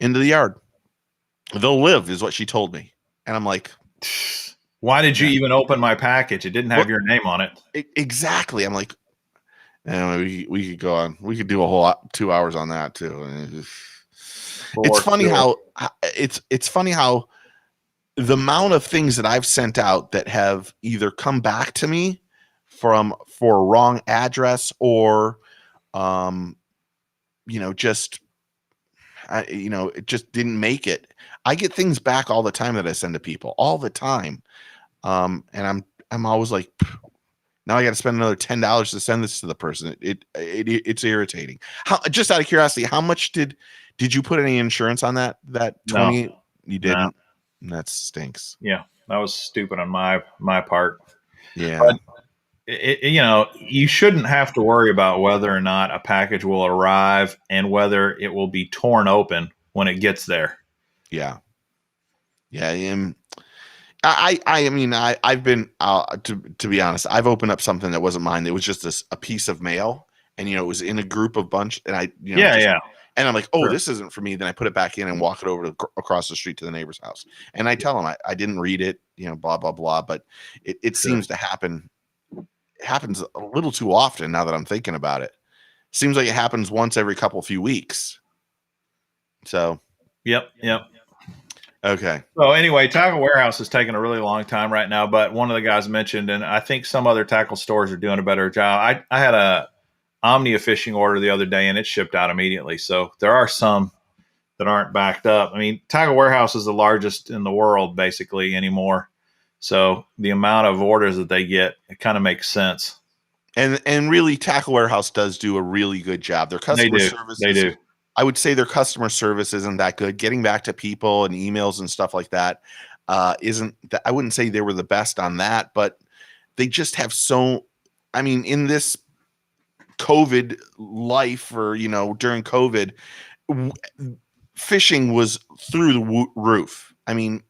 into the yard. They'll live is what she told me. And I'm like, why did you even open my package? It didn't have your name on it. Exactly. I'm like, we could go on. We could do a whole 2 hours on that too. It's funny how the amount of things that I've sent out that have either come back to me for a wrong address or, just it just didn't make it. I get things back all the time that I send to people all the time. And I'm always like, now I got to spend another $10 to send this to the person. It's irritating. Just out of curiosity, how much did you put any insurance on that 20? No. You didn't. No. That stinks. Yeah, that was stupid on my part. Yeah. But you shouldn't have to worry about whether or not a package will arrive and whether it will be torn open when it gets there. Yeah. Yeah. I mean, I've been, to be honest, I've opened up something that wasn't mine. It was just a piece of mail, and, it was in a group of bunch, and and I'm like, oh, This isn't for me. Then I put it back in and walk it over across the street to the neighbor's house. And I tell them, I didn't read it, blah, blah, blah. But it seems to happen. It happens a little too often now that I'm thinking about it. Seems like it happens once every few weeks. So. Yep. Okay. So anyway, Tackle Warehouse is taking a really long time right now, but one of the guys mentioned, and I think some other tackle stores are doing a better job. I had a Omnia fishing order the other day, and it shipped out immediately. So there are some that aren't backed up. I mean, Tackle Warehouse is the largest in the world basically anymore. So the amount of orders that they get, it kind of makes sense. And really, Tackle Warehouse does do a really good job. Their customer service, they do. I would say their customer service isn't that good. Getting back to people and emails and stuff like that isn't. I wouldn't say they were the best on that, but they just have I mean, in this COVID life, or during COVID, fishing was through the roof. I mean,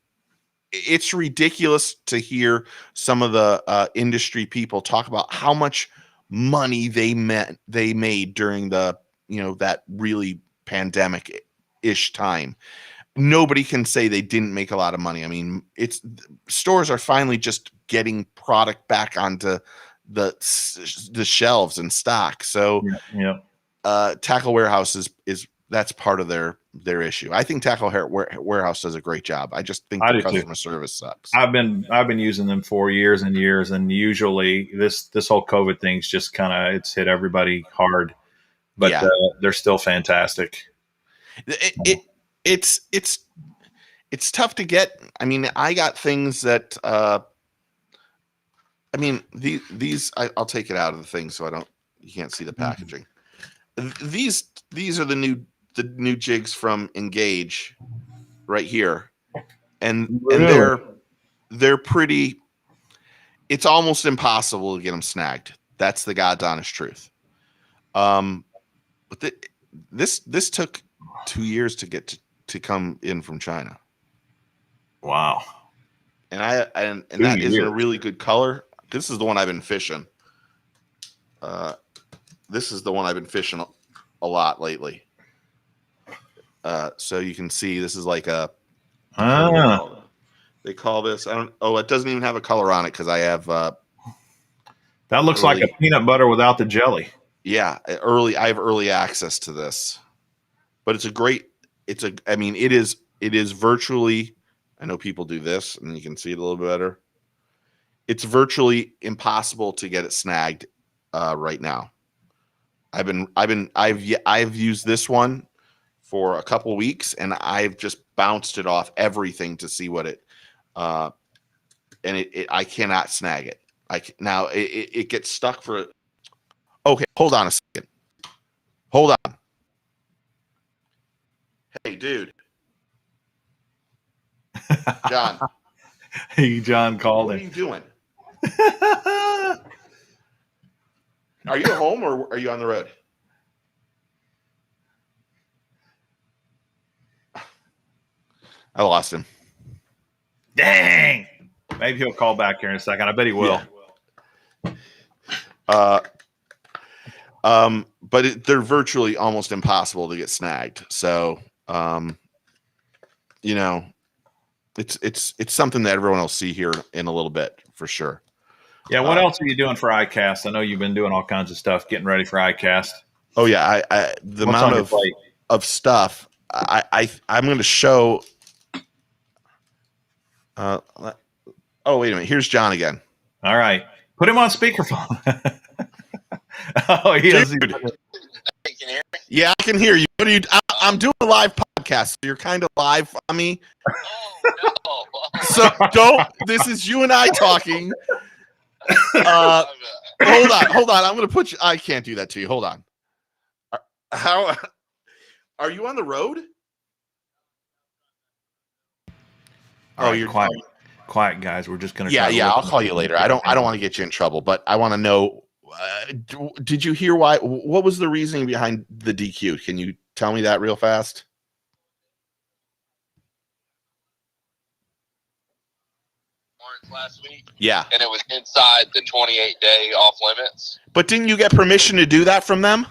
it's ridiculous to hear some of the industry people talk about how much money they made during the that really pandemic-ish time. Nobody can say they didn't make a lot of money. I mean, stores are finally just getting product back onto the shelves and stock. So Tackle Warehouse is that's part of their issue. I think Tackle Warehouse does a great job. I just think the customer service sucks. I've been using them for years and years, and usually this whole COVID thing's just kind of it's hit everybody hard. But they're still fantastic. It's tough to get. I mean, I got things that I mean, these I'll take it out of the thing so you can't see the packaging. These are the new jigs from Engage right here. And they're pretty. It's almost impossible to get them snagged. That's the God's honest truth. But this took 2 years to get to come in from China. Wow. And that is a really good color. This is the one I've been fishing. This is the one I've been fishing a lot lately. So you can see this is like a. They call this. It doesn't even have a color on it because I have. That looks like a peanut butter without the jelly. Yeah, I have early access to this, but it is virtually, I know people do this and you can see it a little bit better. It's virtually impossible to get it snagged right now. I've used this one for a couple of weeks and I've just bounced it off everything to see what and I cannot snag it. It gets stuck for. Okay, hold on a second. Hold on. Hey, dude. John. John called What are him. you doing? Are you at home or are you on the road? I lost him. Dang. Maybe he'll call back here in a second. I bet he will. Yeah. But they're virtually almost impossible to get snagged. So, you know, it's something that everyone will see here in a little bit for sure. Yeah. What else are you doing for iCast? I know you've been doing all kinds of stuff, getting ready for iCast. Oh yeah, the What's amount of stuff I'm going to show. Oh wait a minute, here's John again. All right, put him on speakerphone. Oh, he is. Yeah, I can hear you. What are you? I'm doing a live podcast, so you're kind of live on me. Oh no! So don't. This is you and I talking. Hold on. I'm going to put you. I can't do that to you. Hold on. How are you on the road? Oh, you're quiet, guys. We're just going to. Yeah. I'll call you later. I don't want to get you in trouble, but I want to know. Did you hear why? What was the reasoning behind the DQ? Can you tell me that real fast? Last week. Yeah. And it was inside the 28-day off limits. But didn't you get permission to do that from them?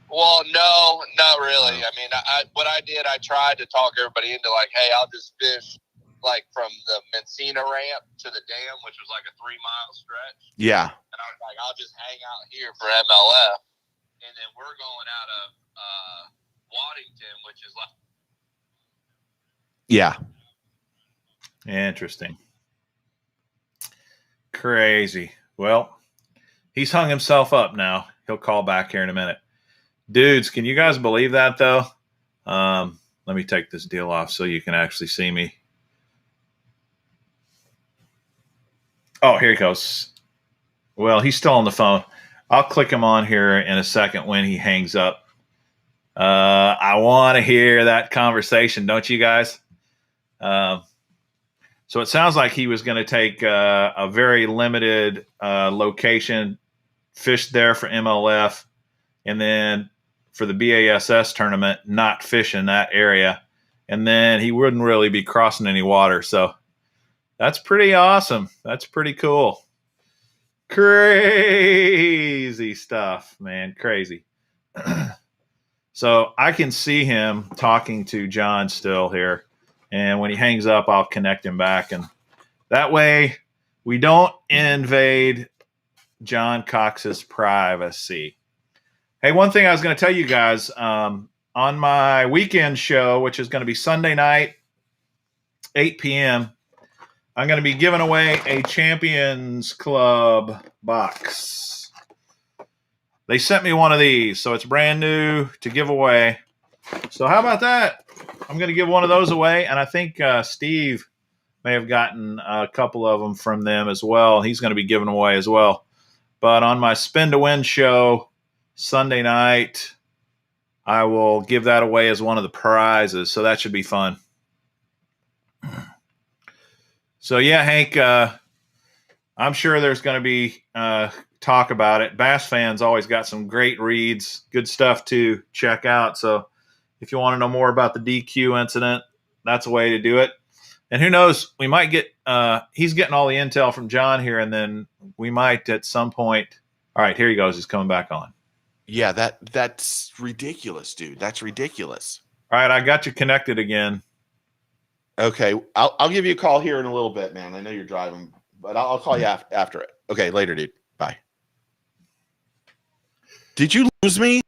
Well, no, not really. I mean, what I did, I tried to talk everybody into like, hey, I'll just fish like from the Mencina ramp to the dam, which was like a 3-mile stretch. Yeah. And I was like, I'll just hang out here for MLF. And then we're going out of Waddington, which is like. Yeah. Interesting. Crazy. Well, he's hung himself up now. He'll call back here in a minute. Dudes, can you guys believe that, though? Let me take this deal off so you can actually see me. Oh, here he goes. Well, he's still on the phone. I'll click him on here in a second when he hangs up. I want to hear that conversation, don't you guys? So it sounds like he was going to take a very limited location, fish there for MLF, and then for the BASS tournament, not fish in that area. And then he wouldn't really be crossing any water. So that's pretty awesome. That's pretty cool. Crazy stuff, man. Crazy. So I can see him talking to John still here. And when he hangs up, I'll connect him back. And that way we don't invade John Cox's privacy. Hey, one thing I was going to tell you guys, on my weekend show, which is going to be Sunday night, 8 p.m., I'm going to be giving away a Champions Club box. They sent me one of these, so it's brand new to give away. So how about that? I'm going to give one of those away, and I think Steve may have gotten a couple of them from them as well. He's going to be giving away as well. But on my Spin to Win show Sunday night, I will give that away as one of the prizes, so that should be fun. So, yeah, Hank, I'm sure there's going to be talk about it. Bass Fans always got some great reads, good stuff to check out. So if you want to know more about the DQ incident, that's a way to do it. And who knows, we might get he's getting all the intel from John here, and then we might at some point. All right, here he goes. He's coming back on. Yeah, that's ridiculous, dude. That's ridiculous. All right, I got you connected again. Okay, I'll give you a call here in a little bit, man. I know you're driving, but I'll call you after it. Okay, later, dude. Bye. Did you lose me?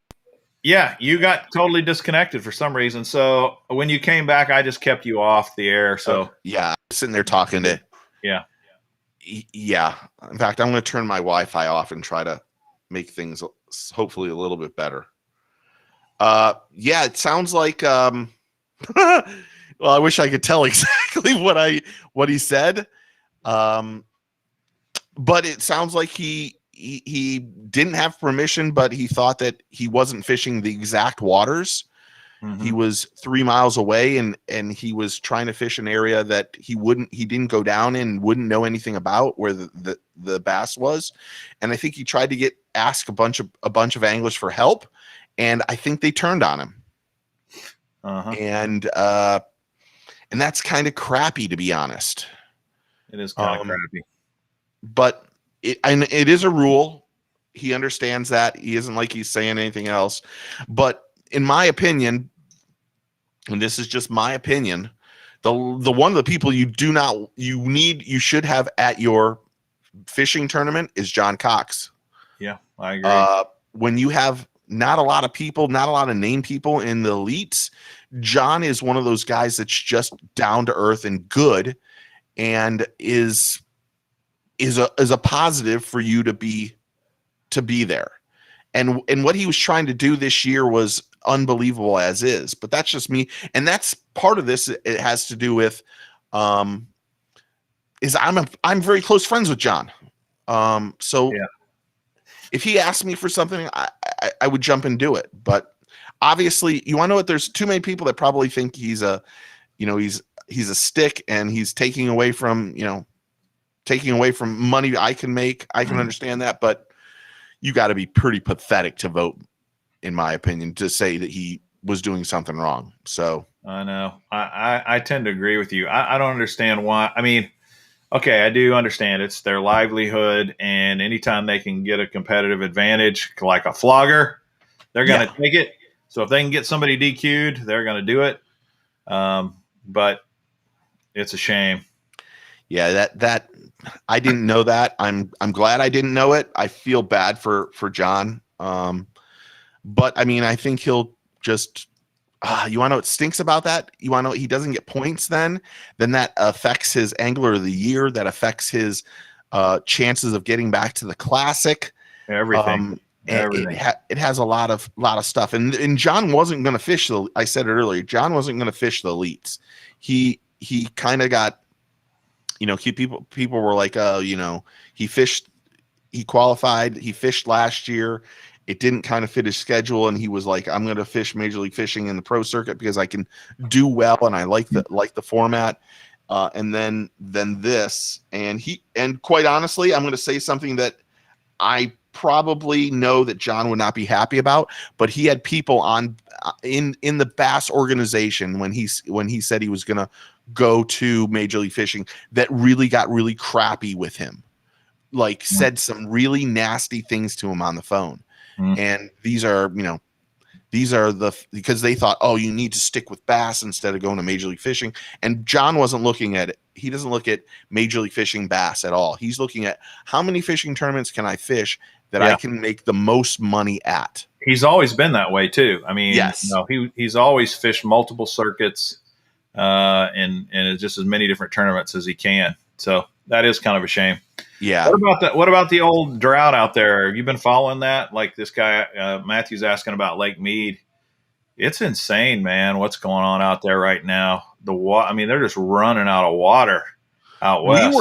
Yeah, you got totally disconnected for some reason. So when you came back, I just kept you off the air. So yeah, sitting there talking to. Yeah. Yeah. In fact, I'm going to turn my Wi-Fi off and try to make things hopefully a little bit better. Yeah, it sounds like. Well, I wish I could tell exactly what he said, but it sounds like he didn't have permission, but he thought that he wasn't fishing the exact waters. He was 3 miles away, and he was trying to fish an area that he didn't go down in, wouldn't know anything about, where the bass was. And I think he tried to ask a bunch of anglers for help, and I think they turned on him. And that's kind of crappy, to be honest. It is kind of crappy. But it is a rule. He understands that. He isn't like he's saying anything else. But in my opinion, and this is just my opinion, the one of the people you should have at your fishing tournament is John Cox. Yeah, I agree. When you have not a lot of people, not a lot of named people in the elites, John is one of those guys that's just down to earth and good, and is a positive for you to be there. And what he was trying to do this year was unbelievable as is, but that's just me. And that's part of this. It has to do with, is I'm very close friends with John. So yeah. If he asked me for something, I would jump and do it. But obviously, you want to know what? There's too many people that probably think he's a stick, and he's taking away from money I can make. I can understand that, but you got to be pretty pathetic to vote, in my opinion, to say that he was doing something wrong. So I know I tend to agree with you. I don't understand why. I mean, okay, I do understand it's their livelihood, and anytime they can get a competitive advantage, like a flogger, they're going to take it. So if they can get somebody DQ'd, they're going to do it. But it's a shame. Yeah, that I didn't know that. I'm glad I didn't know it. I feel bad for John. But I mean, I think he'll just you want to know what stinks about that? You want to know he doesn't get points then that affects his Angler of the Year, that affects his chances of getting back to the Classic. Everything. It has a lot of stuff. And John wasn't going to fish I said it earlier. John wasn't going to fish the elites. He kind of got, people were like, he qualified, he fished last year. It didn't kind of fit his schedule, and he was like, I'm going to fish Major League Fishing in the pro circuit because I can do well, and I like the format. And then this, and quite honestly, I'm going to say something that I probably know that John would not be happy about, but he had people in the Bass organization when he said he was going to go to Major League Fishing that really got really crappy with him, like said some really nasty things to him on the phone. And these are because they thought, oh, you need to stick with Bass instead of going to Major League Fishing. And John wasn't looking at it. He doesn't look at Major League Fishing Bass at all. He's looking at how many fishing tournaments can I fish that I can make the most money at. He's always been that way too. I mean, yes. He's always fished multiple circuits and just as many different tournaments as he can. So that is kind of a shame. Yeah. What about the old drought out there? Have you been following that? Like this guy Matthew's asking about Lake Mead. It's insane, man. What's going on out there right now? I mean, they're just running out of water out west.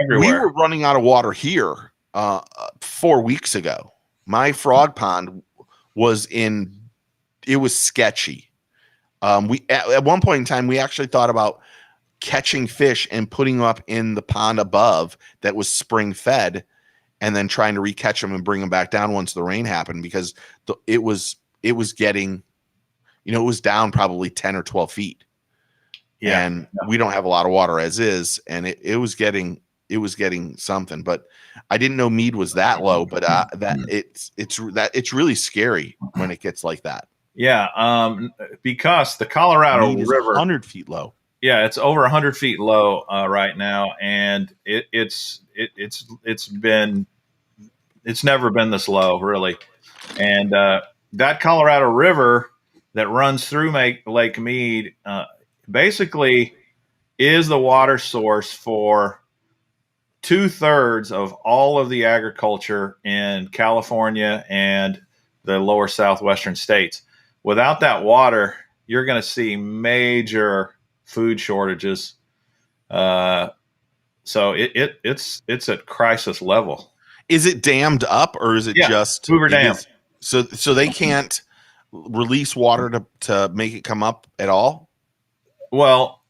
We were running out of water here 4 weeks ago. My frog pond was sketchy. We at one point in time we actually thought about catching fish and putting them up in the pond above that was spring fed, and then trying to recatch them and bring them back down once the rain happened, because it was getting, it was down probably 10 or 12 feet. Yeah. And we don't have a lot of water as is. And it was getting something, but I didn't know Mead was that low, but it's really scary when it gets like that. Yeah. Because the Colorado Mead is River 100 feet low. Yeah, it's over 100 feet low right now, and it's never been this low, really. And that Colorado River that runs through Lake Mead basically is the water source for 2/3 of all of the agriculture in California and the lower southwestern states. Without that water, you're going to see major food shortages. So it's at crisis level. Is it dammed up, or is it just Hoover Dam? So they can't release water to make it come up at all? Well,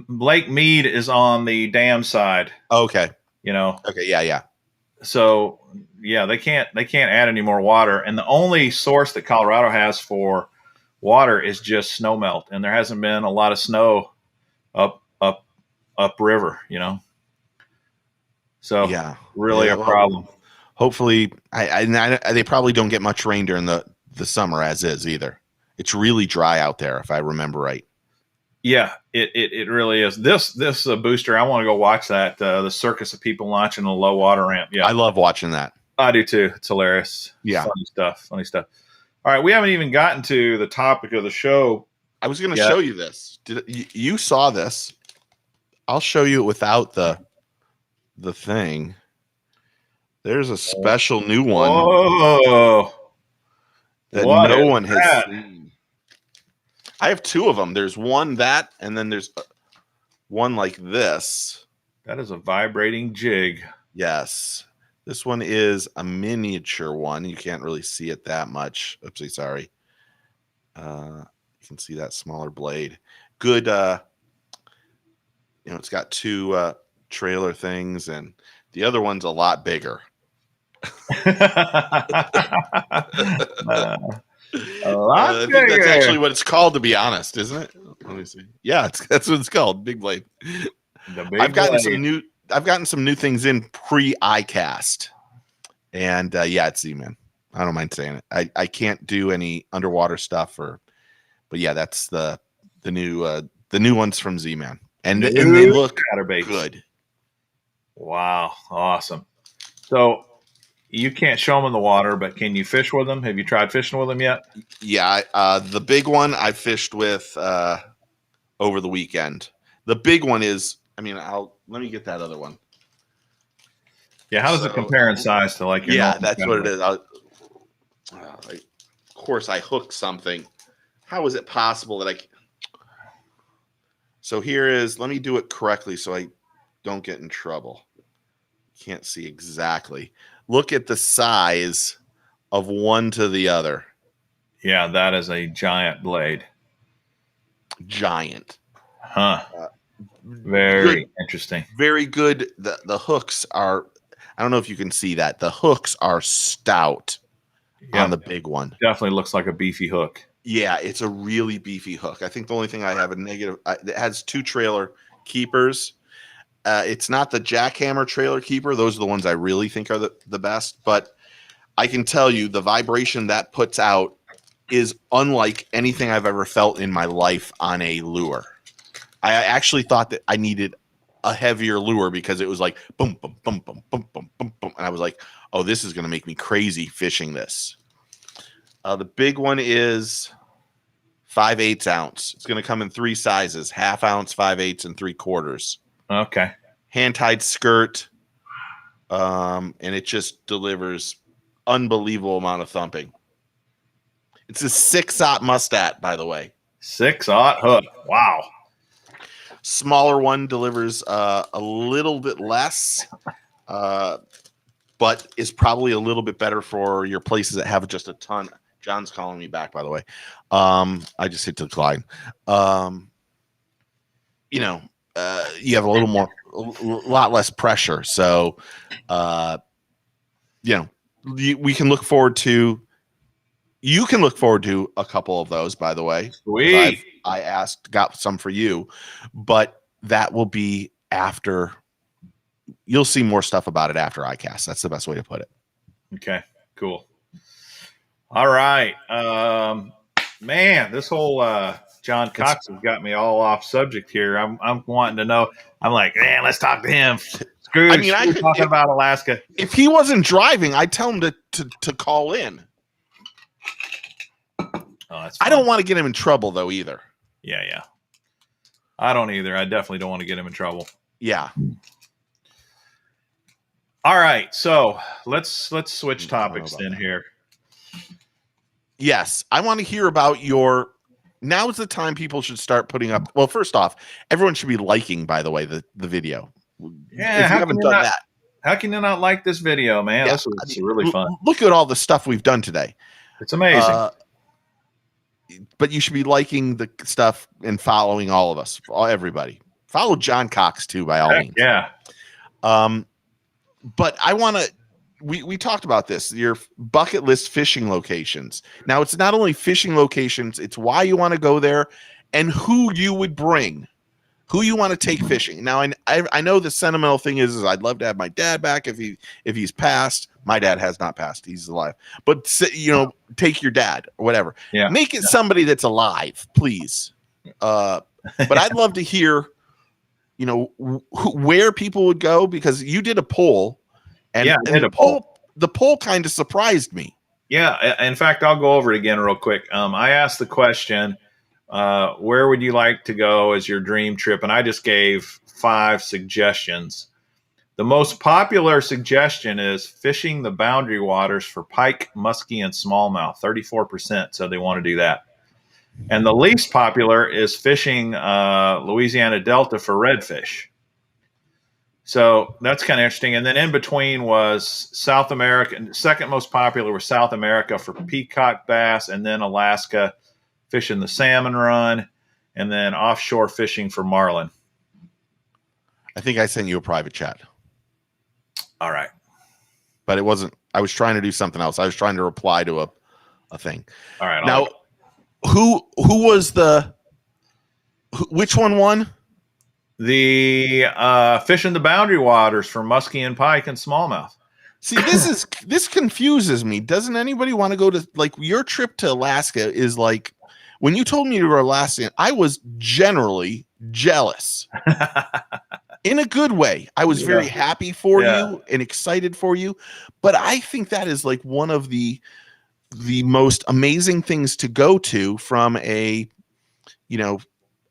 Lake Mead is on the dam side. Okay. Okay, yeah. So yeah, they can't add any more water, and the only source that Colorado has for water is just snow melt, and there hasn't been a lot of snow upriver. So Yeah, really a problem. Well, hopefully, they probably don't get much rain during the summer as is either. It's really dry out there, if I remember right. Yeah, it really is. This booster, I want to go watch that. The circus of people launching a low water ramp. Yeah, I love watching that. I do too. It's hilarious. Yeah, funny stuff. All right, we haven't even gotten to the topic of the show. I was going to show you this. You saw this? I'll show you it without the thing. There's a special new one. Oh, that no one has seen. I have two of them. There's one that, and then there's one like this. That is a vibrating jig. Yes. This one is a miniature one. You can't really see it that much. Oopsie, sorry. You can see that smaller blade. Good. It's got two trailer things, and the other one's a lot bigger. I think that's actually what it's called, to be honest, isn't it? Let me see. Yeah, that's what it's called, big blade. I've gotten some new things in pre-iCast, and it's Z-Man. I don't mind saying it. I can't do any underwater stuff, but yeah, that's the new ones from Z-Man, and they look good. Wow, awesome. So you can't show them in the water, but can you fish with them? Have you tried fishing with them yet? Yeah, the big one I fished with over the weekend. The big one is, let me get that other one. Yeah, how does it compare in size to like your? Yeah, that's what it is. Of course, I hooked something. How is it possible that So here is. Let me do it correctly so I don't get in trouble. Can't see exactly. Look at the size of one to the other. Yeah, that is a giant blade. Giant. Huh. Very interesting. Very good. The hooks are, I don't know if you can see that. The hooks are stout on the big one. Definitely looks like a beefy hook. Yeah, it's a really beefy hook. I think the only thing I have a negative, it has two trailer keepers. It's not the jackhammer trailer keeper. Those are the ones I really think are the best. But I can tell you the vibration that puts out is unlike anything I've ever felt in my life on a lure. I actually thought that I needed a heavier lure because it was like boom, boom, boom, boom, boom, boom, boom, boom. And I was like, oh, this is going to make me crazy fishing this. The big one is 5/8 ounce. It's going to come in three sizes: 1/2 ounce, 5/8, and 3/4. Okay. Hand-tied skirt, and it just delivers unbelievable amount of thumping. It's a 6/0 Mustat, by the way. 6/0 hook. Wow. Smaller one delivers a little bit less, but is probably a little bit better for your places that have just a ton. John's calling me back, by the way. I just hit decline. You have a little more, a lot less pressure. So, we can look forward to. You can look forward to a couple of those, by the way. Sweet. I got some for you, but that will be after. You'll see more stuff about it after iCast. That's the best way to put it. Okay, cool. All right. Man, this whole John Cox has got me all off subject here. I'm wanting to know. I'm like, man, let's talk to him. Screw talking about Alaska. If he wasn't driving, I'd tell him to call in. Oh, that's I don't want to get him in trouble though either. Yeah. I don't either. I definitely don't want to get him in trouble. Yeah. All right, so let's switch topics then here. Yes, I want to hear about your. Now is the time people should start putting up. Well, first off, everyone should be liking, by the way, the video. Yeah, if you haven't done that. How can you not like this video, man? Yeah, This is really fun. Look at all the stuff we've done today. It's amazing. but you should be liking the stuff and following all of us, everybody. Follow John Cox too, by all means. Yeah. But I want to. We talked about this. Your bucket list fishing locations. Now it's not only fishing locations; it's why you want to go there, and who you would bring, who you want to take fishing. Now I know the sentimental thing is I'd love to have my dad back if he's passed. My dad has not passed; he's alive. But take your dad or whatever. Yeah. Make it somebody that's alive, please. But I'd love to hear, where people would go, because you did a poll, and the poll kind of surprised me. Yeah. In fact, I'll go over it again real quick. I asked the question, where would you like to go as your dream trip? And I just gave 5 suggestions. The most popular suggestion is fishing the boundary waters for pike, muskie, and smallmouth. 34% said they want to do that. And the least popular is fishing Louisiana Delta for redfish. So that's kind of interesting. And then in between was South America. Second most popular was South America for peacock bass, and then Alaska fishing the salmon run, and then offshore fishing for marlin. I think I sent you a private chat. All right. But it wasn't. I was trying to do something else. I was trying to reply to a thing. All right. Now, who was which one won? The fishing the boundary waters for muskie and pike and smallmouth. See, this confuses me. Doesn't anybody want to go to, like, your trip to Alaska is like, when you told me you were Alaskan, I was generally jealous. In a good way. I was very happy for you and excited for you. But I think that is like one of the most amazing things to go to from a,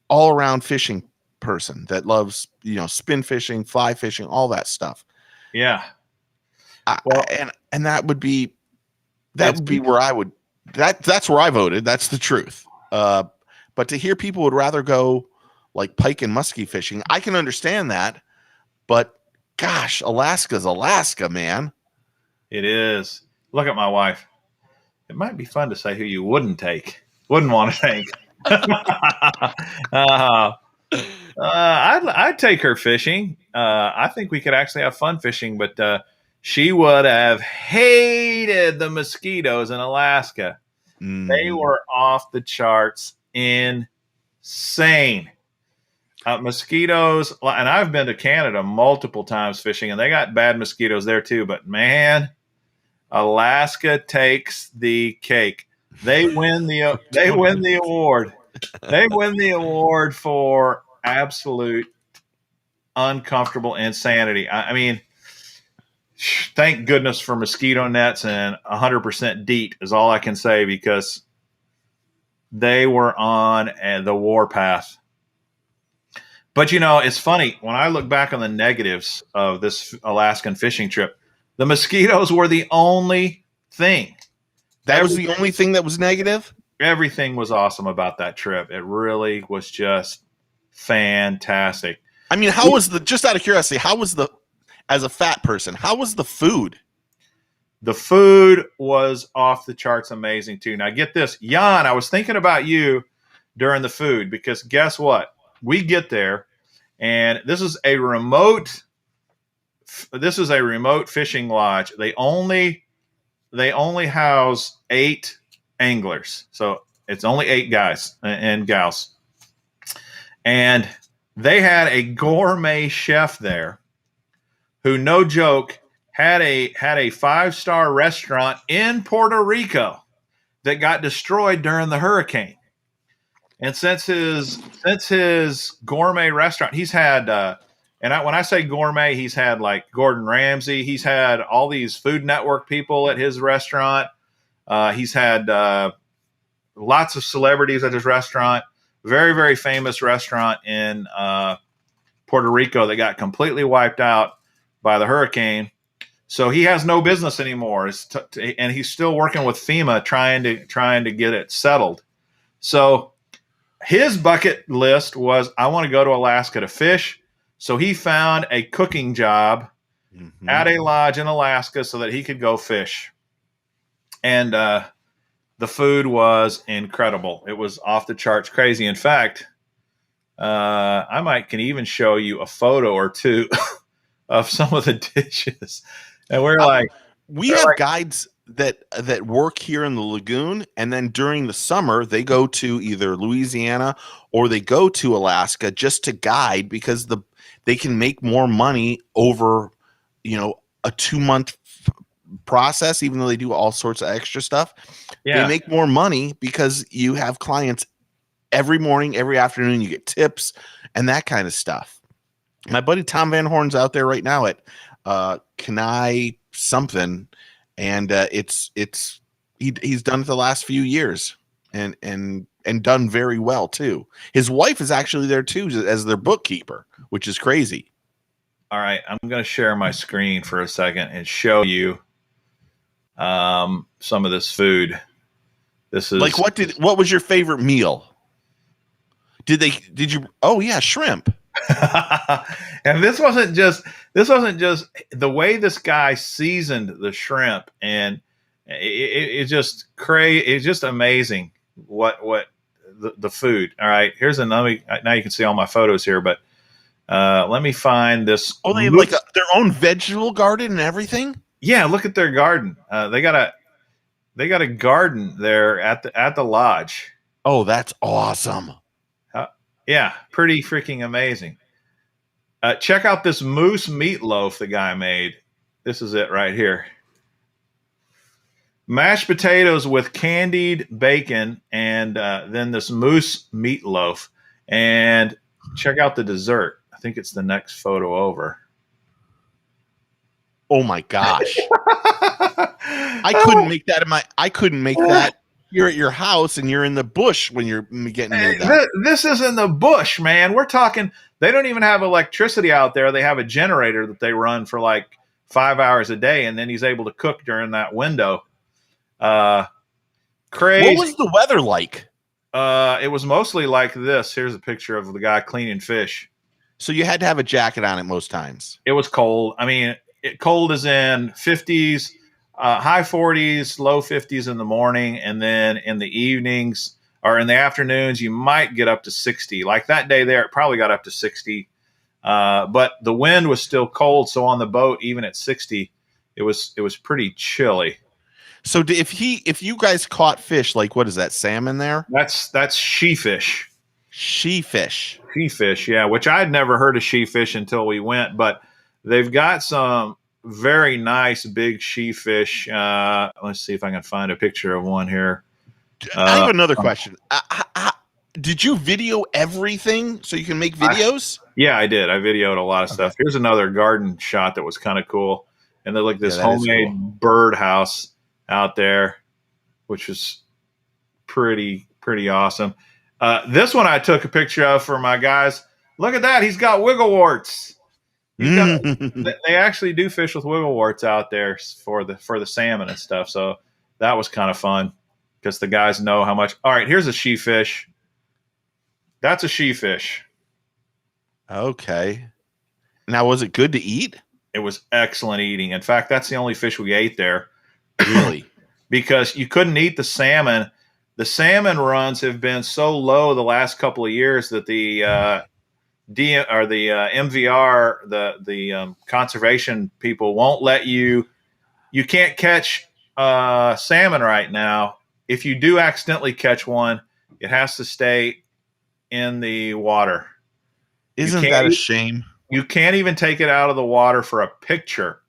all around fishing person that loves, spin fishing, fly fishing, all that stuff. Yeah. And that would be where I would, that's where I voted. That's the truth. But to hear people would rather go like pike and muskie fishing, I can understand that, but gosh, Alaska's Alaska, man. It is. Look at my wife. It might be fun to say who you wouldn't want to take. I'd take her fishing. I think we could actually have fun fishing, but she would have hated the mosquitoes in Alaska. They were off the charts, insane. Mosquitoes, and I've been to Canada multiple times fishing, and they got bad mosquitoes there too. But man, Alaska takes the cake. They win the award. They win the award for absolute uncomfortable insanity. I mean, thank goodness for mosquito nets and 100% DEET is all I can say, because they were on the warpath. But, it's funny. When I look back on the negatives of this Alaskan fishing trip, the mosquitoes were the only thing. That was the only thing that was negative? Everything was awesome about that trip. It really was just fantastic. I mean, just out of curiosity, as a fat person, how was the food? The food was off the charts amazing too. Now get this, Jan, I was thinking about you during the food, because guess what? We get there, and this is a remote fishing lodge. They only house 8 anglers. So it's only 8 guys and gals. And they had a gourmet chef there who, no joke, had a 5-star restaurant in Puerto Rico that got destroyed during the hurricane. And since his gourmet restaurant, he's had, when I say gourmet, he's had like Gordon Ramsay. He's had all these Food Network people at his restaurant. He's had lots of celebrities at his restaurant. Very, very famous restaurant in Puerto Rico that got completely wiped out by the hurricane. So he has no business anymore, and he's still working with FEMA trying to get it settled. So his bucket list was, I want to go to Alaska to fish. So he found a cooking job at a lodge in Alaska so that he could go fish. And the food was incredible. It was off the charts crazy. In fact, can even show you a photo or two of some of the dishes. And we have guides that work here in the lagoon, and then during the summer they go to either Louisiana or they go to Alaska just to guide, because they can make more money over, a 2-month process, even though they do all sorts of extra stuff. Yeah. They make more money because you have clients every morning, every afternoon, you get tips and that kind of stuff. My buddy Tom Van Horn's out there right now at Kenai something, and he's done it the last few years and done very well too. His wife is actually there too as their bookkeeper, which is crazy. All right, I'm going to share my screen for a second and show you some of this food. This is like what was your favorite meal? Did you? Oh yeah, shrimp. And this wasn't just the way this guy seasoned the shrimp, and it's just crazy. It's just amazing what the food. All right, here's another. Now you can see all my photos here, but let me find this. Oh, they have like their own vegetable garden and everything. Yeah, look at their garden. They got a garden there at the lodge. Oh, that's awesome. Yeah, pretty freaking amazing. Check out this moose meatloaf the guy made. This is it right here. Mashed potatoes with candied bacon, and then this moose meatloaf. And check out the dessert. I think it's the next photo over. Oh my gosh. I couldn't make that you're at your house and you're in the bush when you're getting near that. This is in the bush, man. We're talking, they don't even have electricity out there. They have a generator that they run for like 5 hours a day, and then he's able to cook during that window. Crazy. What was the weather like? It was mostly like this. Here's a picture of the guy cleaning fish. So you had to have a jacket on it most times. It was cold. I mean, cold is in 50s. High 40s, low 50s in the morning, and then in the evenings or in the afternoons, you might get up to 60. Like that day there, it probably got up to 60. But the wind was still cold, so on the boat, even at 60, it was pretty chilly. So if you guys caught fish, like what is that, salmon there? That's sheefish. Sheefish, yeah, which I'd never heard of sheefish until we went, but they've got some very nice big sheefish. Let's see if I can find a picture of one here. I have another question. Did you video everything so you can make videos? Yeah, I did. I videoed a lot of stuff. Here's another garden shot that was kind of cool. And there's like this homemade birdhouse out there, which is pretty awesome. This one I took a picture of for my guys. Look at that. He's got wiggle warts. They actually do fish with wiggle warts out there for the salmon and stuff. So that was kind of fun because the guys know how much. All right, here's a sheefish. That's a sheefish. Okay. Now, was it good to eat? It was excellent eating. In fact, that's the only fish we ate there. Really? Because you couldn't eat the salmon. The salmon runs have been so low the last couple of years that the MVR, the conservation people won't let you can't catch salmon right now. If you do accidentally catch one, it has to stay in the water. Isn't that a shame? You can't even take it out of the water for a picture.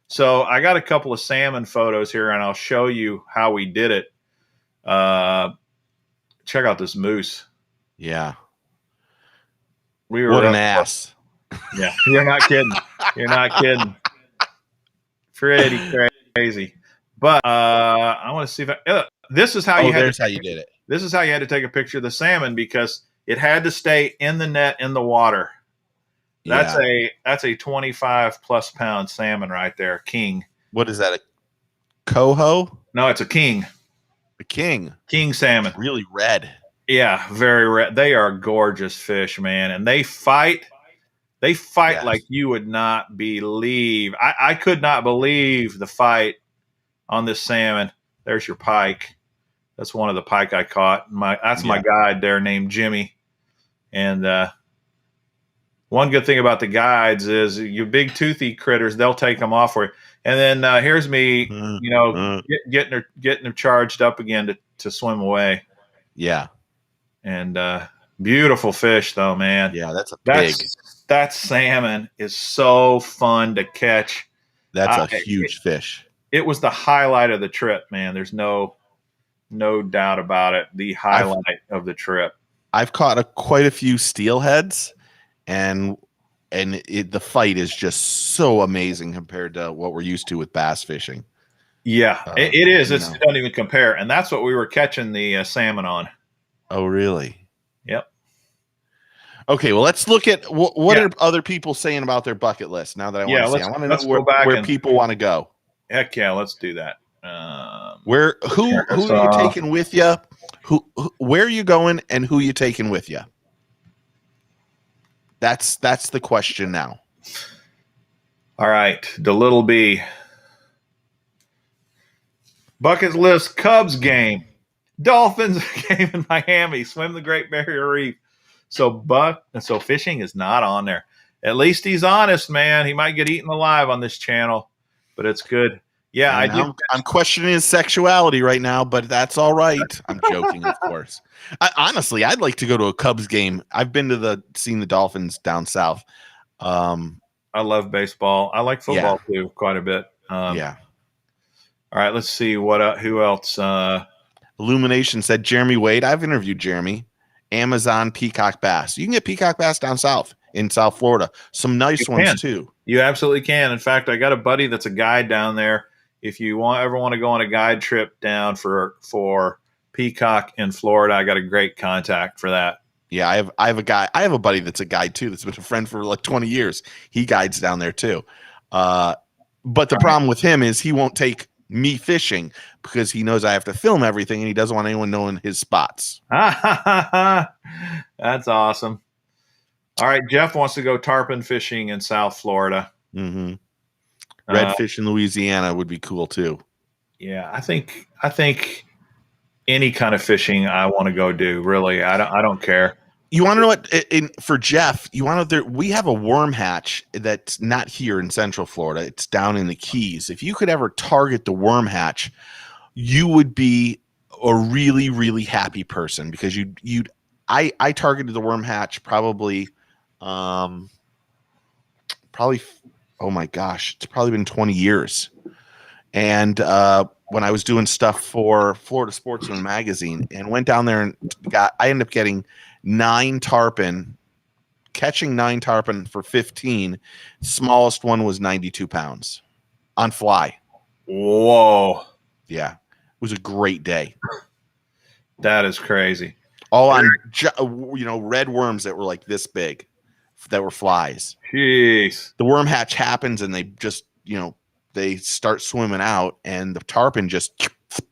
So I got a couple of salmon photos here, and I'll show you how we did it. Check out this moose. Yeah. What an ass. Yeah, you're not kidding. You're not kidding. Pretty crazy. But I want to see if this is how you had. How you did it. This is how you had to take a picture of the salmon because it had to stay in the net in the water. That's a 25 plus pound salmon right there, king. What is that? A coho? No, it's a king. A king salmon. Really red. Yeah, very red. They are gorgeous fish, man, and they fight. They fight like you would not believe. I could not believe the fight on this salmon. There's your pike. That's one of the pike I caught. That's my guide there named Jimmy. And one good thing about the guides is your big toothy critters, they'll take them off for you. And then here's me, getting her charged up again to swim away. Yeah. And beautiful fish though, man. Yeah, that's a pig. That salmon is so fun to catch. That's a huge fish. It was the highlight of the trip, man. There's no doubt about it. The highlight of the trip. I've caught quite a few steelheads, and the fight is just so amazing compared to what we're used to with bass fishing. Yeah, it is. It doesn't even compare. And that's what we were catching the salmon on. Oh, really? Yep. Okay, well, let's look at what are other people saying about their bucket list now that I want to see. I want to know where people want to go. Heck yeah, let's do that. Who are you taking with you? Where are you going, and who you taking with you? That's the question now. All right, the little B. Bucket list: Cubs game, Dolphins game in Miami, swim the Great Barrier Reef. So fishing is not on there. At least he's honest, man. He might get eaten alive on this channel, but it's good. Yeah, I'm questioning his sexuality right now, but that's all right. I'm joking, of course. Honestly, I'd like to go to a Cubs game. I've been seen the Dolphins down south. I love baseball. I like football too, quite a bit. Yeah. All right, let's see who else. Illumination said Jeremy Wade. I've interviewed Jeremy. Amazon peacock bass. You can get peacock bass down south in South Florida. Some nice ones too. You absolutely can. In fact, I got a buddy that's a guide down there. If you ever want to go on a guide trip down for peacock in Florida, I got a great contact for that. Yeah, I have a buddy that's a guide too. That's been a friend for like 20 years. He guides down there too. But the problem with him is he won't take me fishing because he knows I have to film everything and he doesn't want anyone knowing his spots. That's awesome. All right, Jeff wants to go tarpon fishing in South Florida. Mm-hmm. Redfish in Louisiana would be cool too. Yeah, I think any kind of fishing I want to go do. Really, I don't care. You want to know what? For Jeff, you want to? We have a worm hatch that's not here in Central Florida. It's down in the Keys. If you could ever target the worm hatch, you would be a really, really happy person because I targeted the worm hatch probably. Oh my gosh, it's probably been 20 years. And when I was doing stuff for Florida Sportsman magazine and went down there and I ended up getting 9 tarpon, catching 9 tarpon for 15. Smallest one was 92 pounds on fly. Whoa. Yeah. It was a great day. That is crazy. All on, red worms that were like this big. That were flies. Jeez. The worm hatch happens and they just, they start swimming out and the tarpon just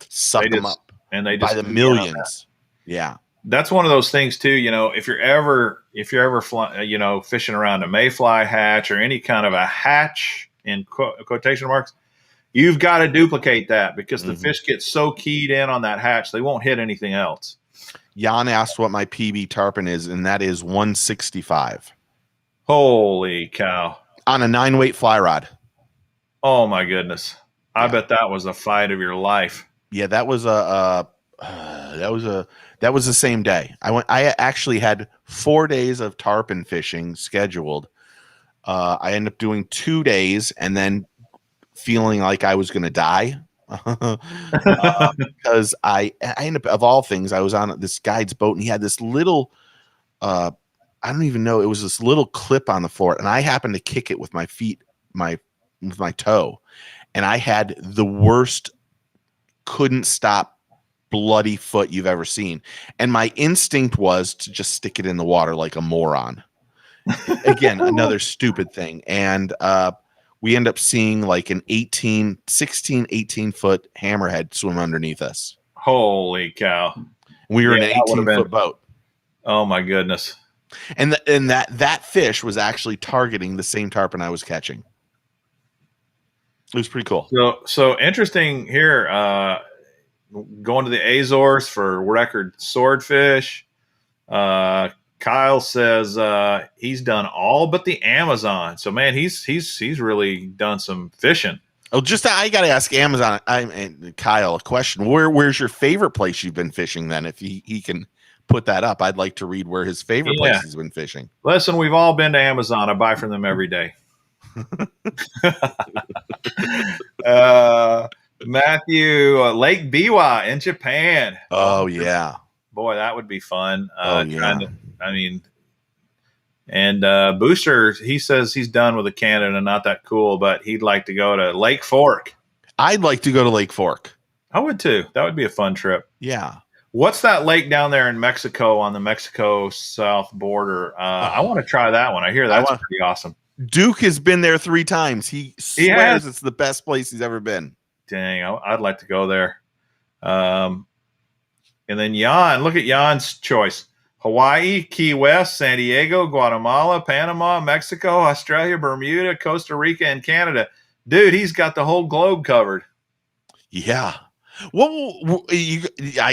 suck them up. And they by the millions. Yeah. That's one of those things too, if you're ever fishing around a mayfly hatch or any kind of a hatch in quotation marks, you've got to duplicate that because the fish get so keyed in on that hatch, they won't hit anything else. Jan asked what my PB tarpon is, and that is 165. Holy cow. On a 9-weight fly rod. Oh my goodness. I bet that was a fight of your life. Yeah, that was the same day. I actually had 4 days of tarpon fishing scheduled. I ended up doing 2 days and then feeling like I was going to die. Because I ended up, of all things, I was on this guide's boat and he had this little I don't even know. It was this little clip on the floor, and I happened to kick it with my feet, with my toe, and I had the worst, couldn't stop, bloody foot you've ever seen. And my instinct was to just stick it in the water like a moron. Again, another stupid thing. And we end up seeing like an 18 foot hammerhead swim underneath us. Holy cow! We were in an 18-foot boat. Oh my goodness! And that fish was actually targeting the same tarpon I was catching. It was pretty cool. So interesting here. going to the Azores for record swordfish. Kyle says he's done all but the Amazon. So man, he's really done some fishing. Oh, I got to ask Amazon. Kyle a question. Where's your favorite place you've been fishing? Then, if he can put that up, I'd like to read where his favorite place he's been fishing. Listen, we've all been to Amazon. I buy from them every day. Matthew, Lake Biwa in Japan. Oh yeah, boy, that would be fun. Yeah. And Booster, he says he's done with the Canada, not that cool, but he'd like to go to Lake Fork. I'd like to go to Lake Fork. I would too. That would be a fun trip. Yeah. What's that lake down there in Mexico on the Mexico south border? I want to try that one. I hear that's pretty awesome. Duke has been there 3 times. He swears it's the best place he's ever been. Dang, I'd like to go there. And then Jan, look at Jan's choice. Hawaii, Key West, San Diego, Guatemala, Panama, Mexico, Australia, Bermuda, Costa Rica, and Canada. Dude, he's got the whole globe covered. Yeah. Well,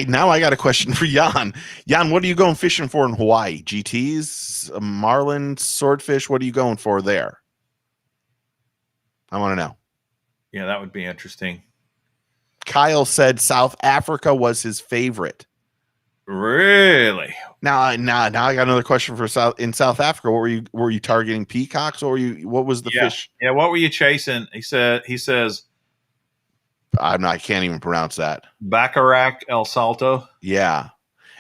now I got a question for Jan. Jan, what are you going fishing for in Hawaii? GTs, marlin, swordfish? What are you going for there? I want to know. Yeah, that would be interesting. Kyle said South Africa was his favorite. Really? Now I got another question for South Africa. What were you targeting peacocks, or what was the fish? Yeah, what were you chasing? He says I can't even pronounce that. Bacharach El Salto. Yeah.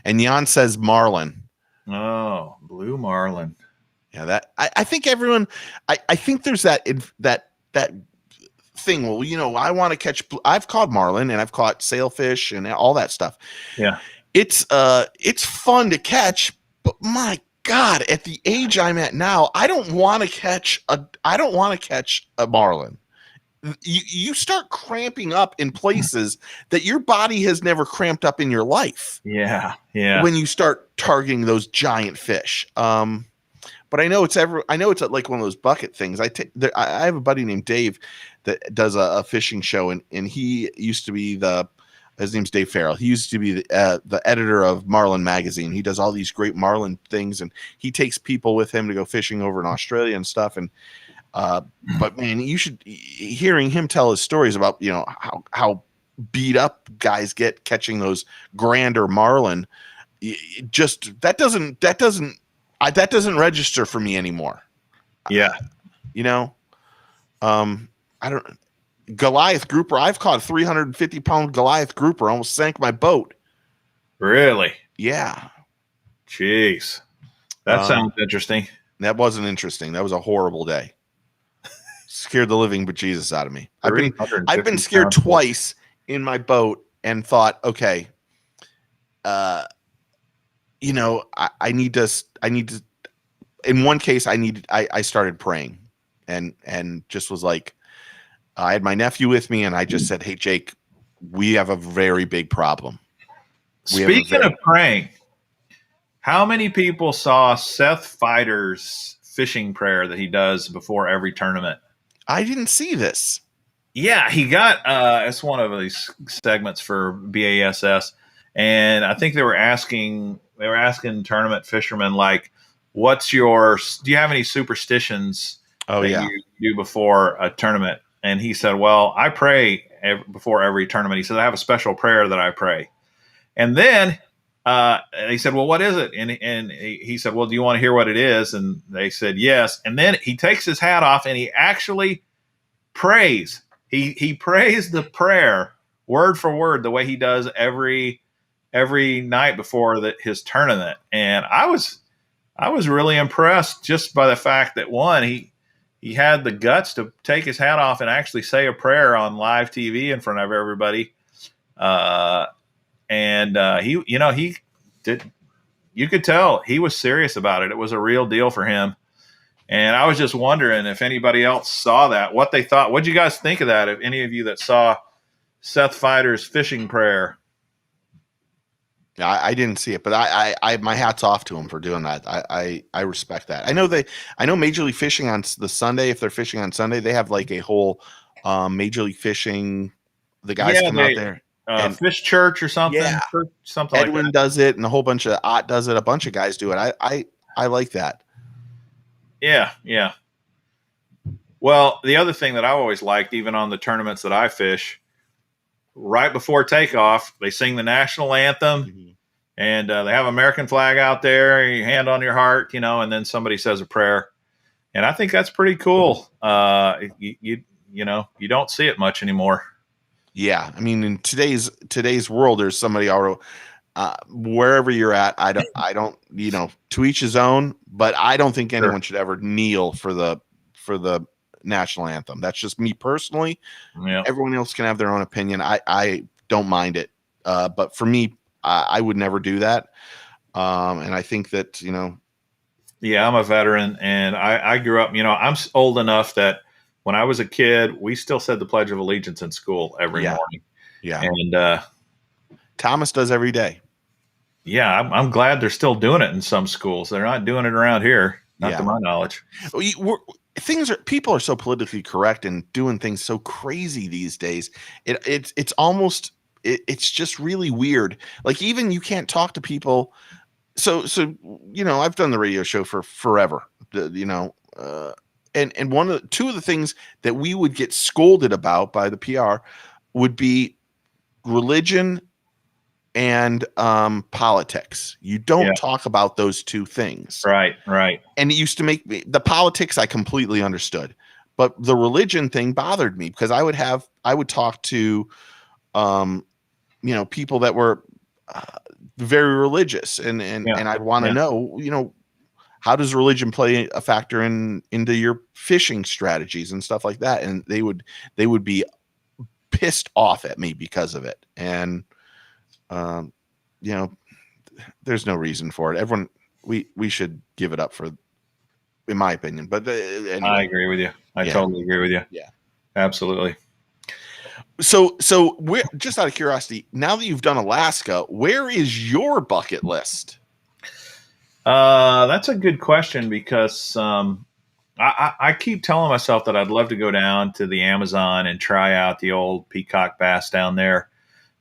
And Jan says marlin. Oh, blue marlin. Yeah, that I think everyone I think there's that thing. Well, I want to catch. I've caught marlin and I've caught sailfish and all that stuff. Yeah. It's fun to catch, but my God, at the age I'm at now, I don't want to catch a marlin. You start cramping up in places that your body has never cramped up in your life. Yeah. When you start targeting those giant fish. But I know it's like one of those bucket things. I have a buddy named Dave that does a fishing show, and he used to be his name's Dave Farrell. He used to be the editor of Marlin Magazine. He does all these great Marlin things, and he takes people with him to go fishing over in Australia and stuff. And but man, you should hearing him tell his stories about how beat up guys get catching those grander marlin. That doesn't register for me anymore. Yeah, I don't. Goliath grouper. I've caught 350-pound Goliath grouper. Almost sank my boat. Really? Yeah. Jeez, that sounds interesting. That wasn't interesting. That was a horrible day. Scared the living bejesus out of me. I've been scared twice in my boat and thought, okay, I need to. In one case, I started praying, and just was like. I had my nephew with me, and I just said, "Hey, Jake, we have a very big problem." Speaking of praying, how many people saw Seth Feider's fishing prayer that he does before every tournament? I didn't see this. Yeah, he got it's one of these segments for BASS, and I think they were asking tournament fishermen like, do you have any superstitions you do before a tournament? And he said, well, I pray before every tournament. He said, I have a special prayer that I pray. And then he said, well, what is it? And he said, well, do you want to hear what it is? And they said, yes. And then he takes his hat off and he actually prays. He prays the prayer word for word the way he does every night before his tournament. And I was really impressed just by the fact that, one, he had the guts to take his hat off and actually say a prayer on live TV in front of everybody. He did. You could tell he was serious about it. It was a real deal for him. And I was just wondering if anybody else saw that, what they thought. What'd you guys think of that? If any of you that saw Seth Feider's fishing prayer? Yeah, I didn't see it, but I my hat's off to him for doing that. I respect that. I know Major League Fishing on the Sunday. If they're fishing on Sunday, they have like a whole Major League Fishing. The guys come out there. And Fish Church or something. Yeah. Something like Edwin that. does it, and a whole bunch of Ott does it. A bunch of guys do it. I like that. Yeah, yeah. Well, the other thing that I always liked, even on the tournaments that I fish, right before takeoff, they sing the national anthem, Mhm. and they have American flag out there, your hand on your heart, and then somebody says a prayer. And I think that's pretty cool. You don't see it much anymore. Yeah, I mean, in today's world, there's somebody already wherever you're at. I don't, to each his own. But I don't think anyone should ever kneel for the national anthem. That's just me personally. Yeah. Everyone else can have their own opinion. I don't mind it, but for me, I would never do that. And I think that Yeah, I'm a veteran, and I grew up. I'm old enough that when I was a kid, we still said the Pledge of Allegiance in school every morning. Yeah. And Thomas does every day. Yeah, I'm glad they're still doing it in some schools. They're not doing it around here, not to my knowledge. People are so politically correct and doing things so crazy these days. It's almost it's just really weird. Like, even you can't talk to people. So I've done the radio show for forever. And two of the things that we would get scolded about by the PR would be religion and politics. You don't talk about those two things. Right. And it used to make me, the politics I completely understood, but the religion thing bothered me, because I would talk to people that were very religious, and I'd want to know, how does religion play a factor into your fishing strategies and stuff like that? And they would be pissed off at me because of it. And there's no reason for it. Everyone, we should give it up for, in my opinion. But anyway. I agree with you. I totally agree with you. Yeah, absolutely. So we're just out of curiosity, now that you've done Alaska, where is your bucket list? That's a good question, because I keep telling myself that I'd love to go down to the Amazon and try out the old peacock bass down there,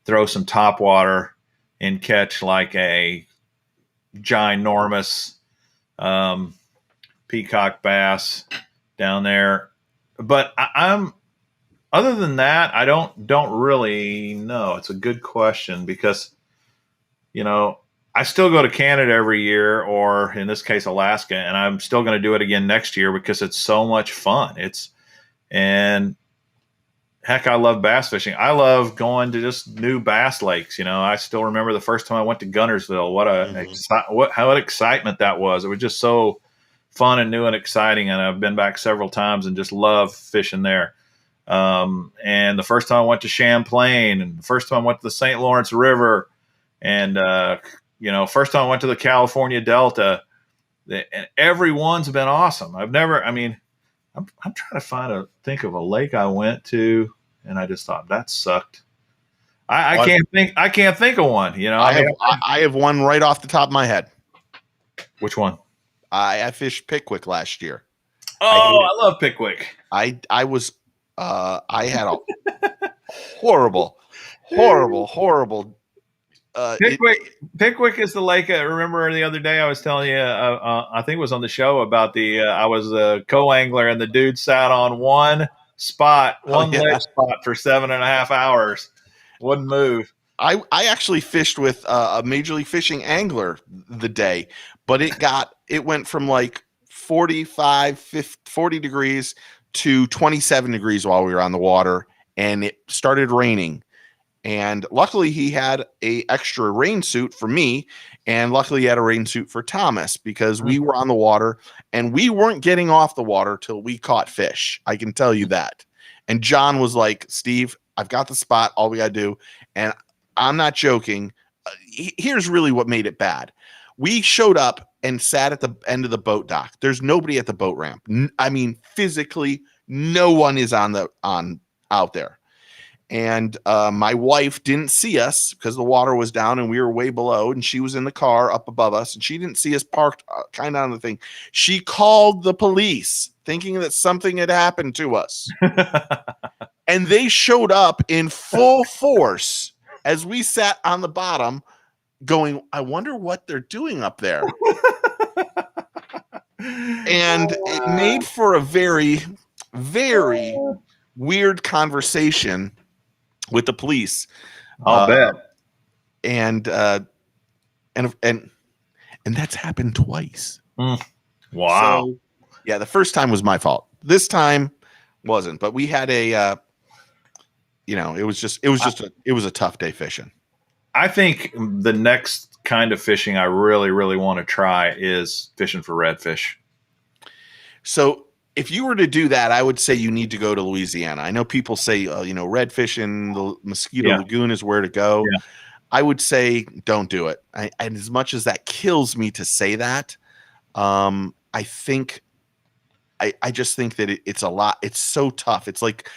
throw some top water and catch like a ginormous peacock bass down there. But I'm other than that, I don't really know. It's a good question, because I still go to Canada every year, or in this case Alaska, and I'm still going to do it again next year because it's so much fun. And heck, I love bass fishing. I love going to just new bass lakes. I still remember the first time I went to Guntersville. What excitement that was. It was just so fun and new and exciting. And I've been back several times and just love fishing there. And the first time I went to Champlain, and the first time I went to the St. Lawrence River, and first time I went to the California Delta, and every one's been awesome. I'm trying to think of a lake I went to and I just thought that sucked. I can't think of one. I have one right off the top of my head. Which one? I fished Pickwick last year. Oh, I love Pickwick. I had a horrible. Pickwick is the lake. I remember the other day I was telling you, I think it was on the show about I was a co-angler, and the dude sat on one spot, ledge spot for 7.5 hours. Wouldn't move. I actually fished with a Major League Fishing angler the day, but it went from like 40 degrees to 27 degrees while we were on the water, and it started raining. And luckily he had a extra rain suit for me, and luckily he had a rain suit for Thomas, because we were on the water and we weren't getting off the water till we caught fish. I can tell you that. And John was like, Steve, I've got the spot. All we got to do. And I'm not joking. Here's really what made it bad. We showed up and sat at the end of the boat dock. There's nobody at the boat ramp. I mean, physically, no one is out there. And my wife didn't see us because the water was down and we were way below, and she was in the car up above us, and she didn't see us parked kind of on the thing. She called the police thinking that something had happened to us. And they showed up in full force as we sat on the bottom going, I wonder what they're doing up there. And it made for a very, very weird conversation with the police. I'll bet. And that's happened twice. Wow. So, yeah, the first time was my fault. This time wasn't, but we had a it was a tough day fishing. I think the next kind of fishing I really, really want to try is fishing for redfish. So if you were to do that, I would say you need to go to Louisiana. I know people say, redfish in the Mosquito Lagoon is where to go. Yeah. I would say don't do it. And as much as that kills me to say that, I just think that it's a lot. It's so tough. It's like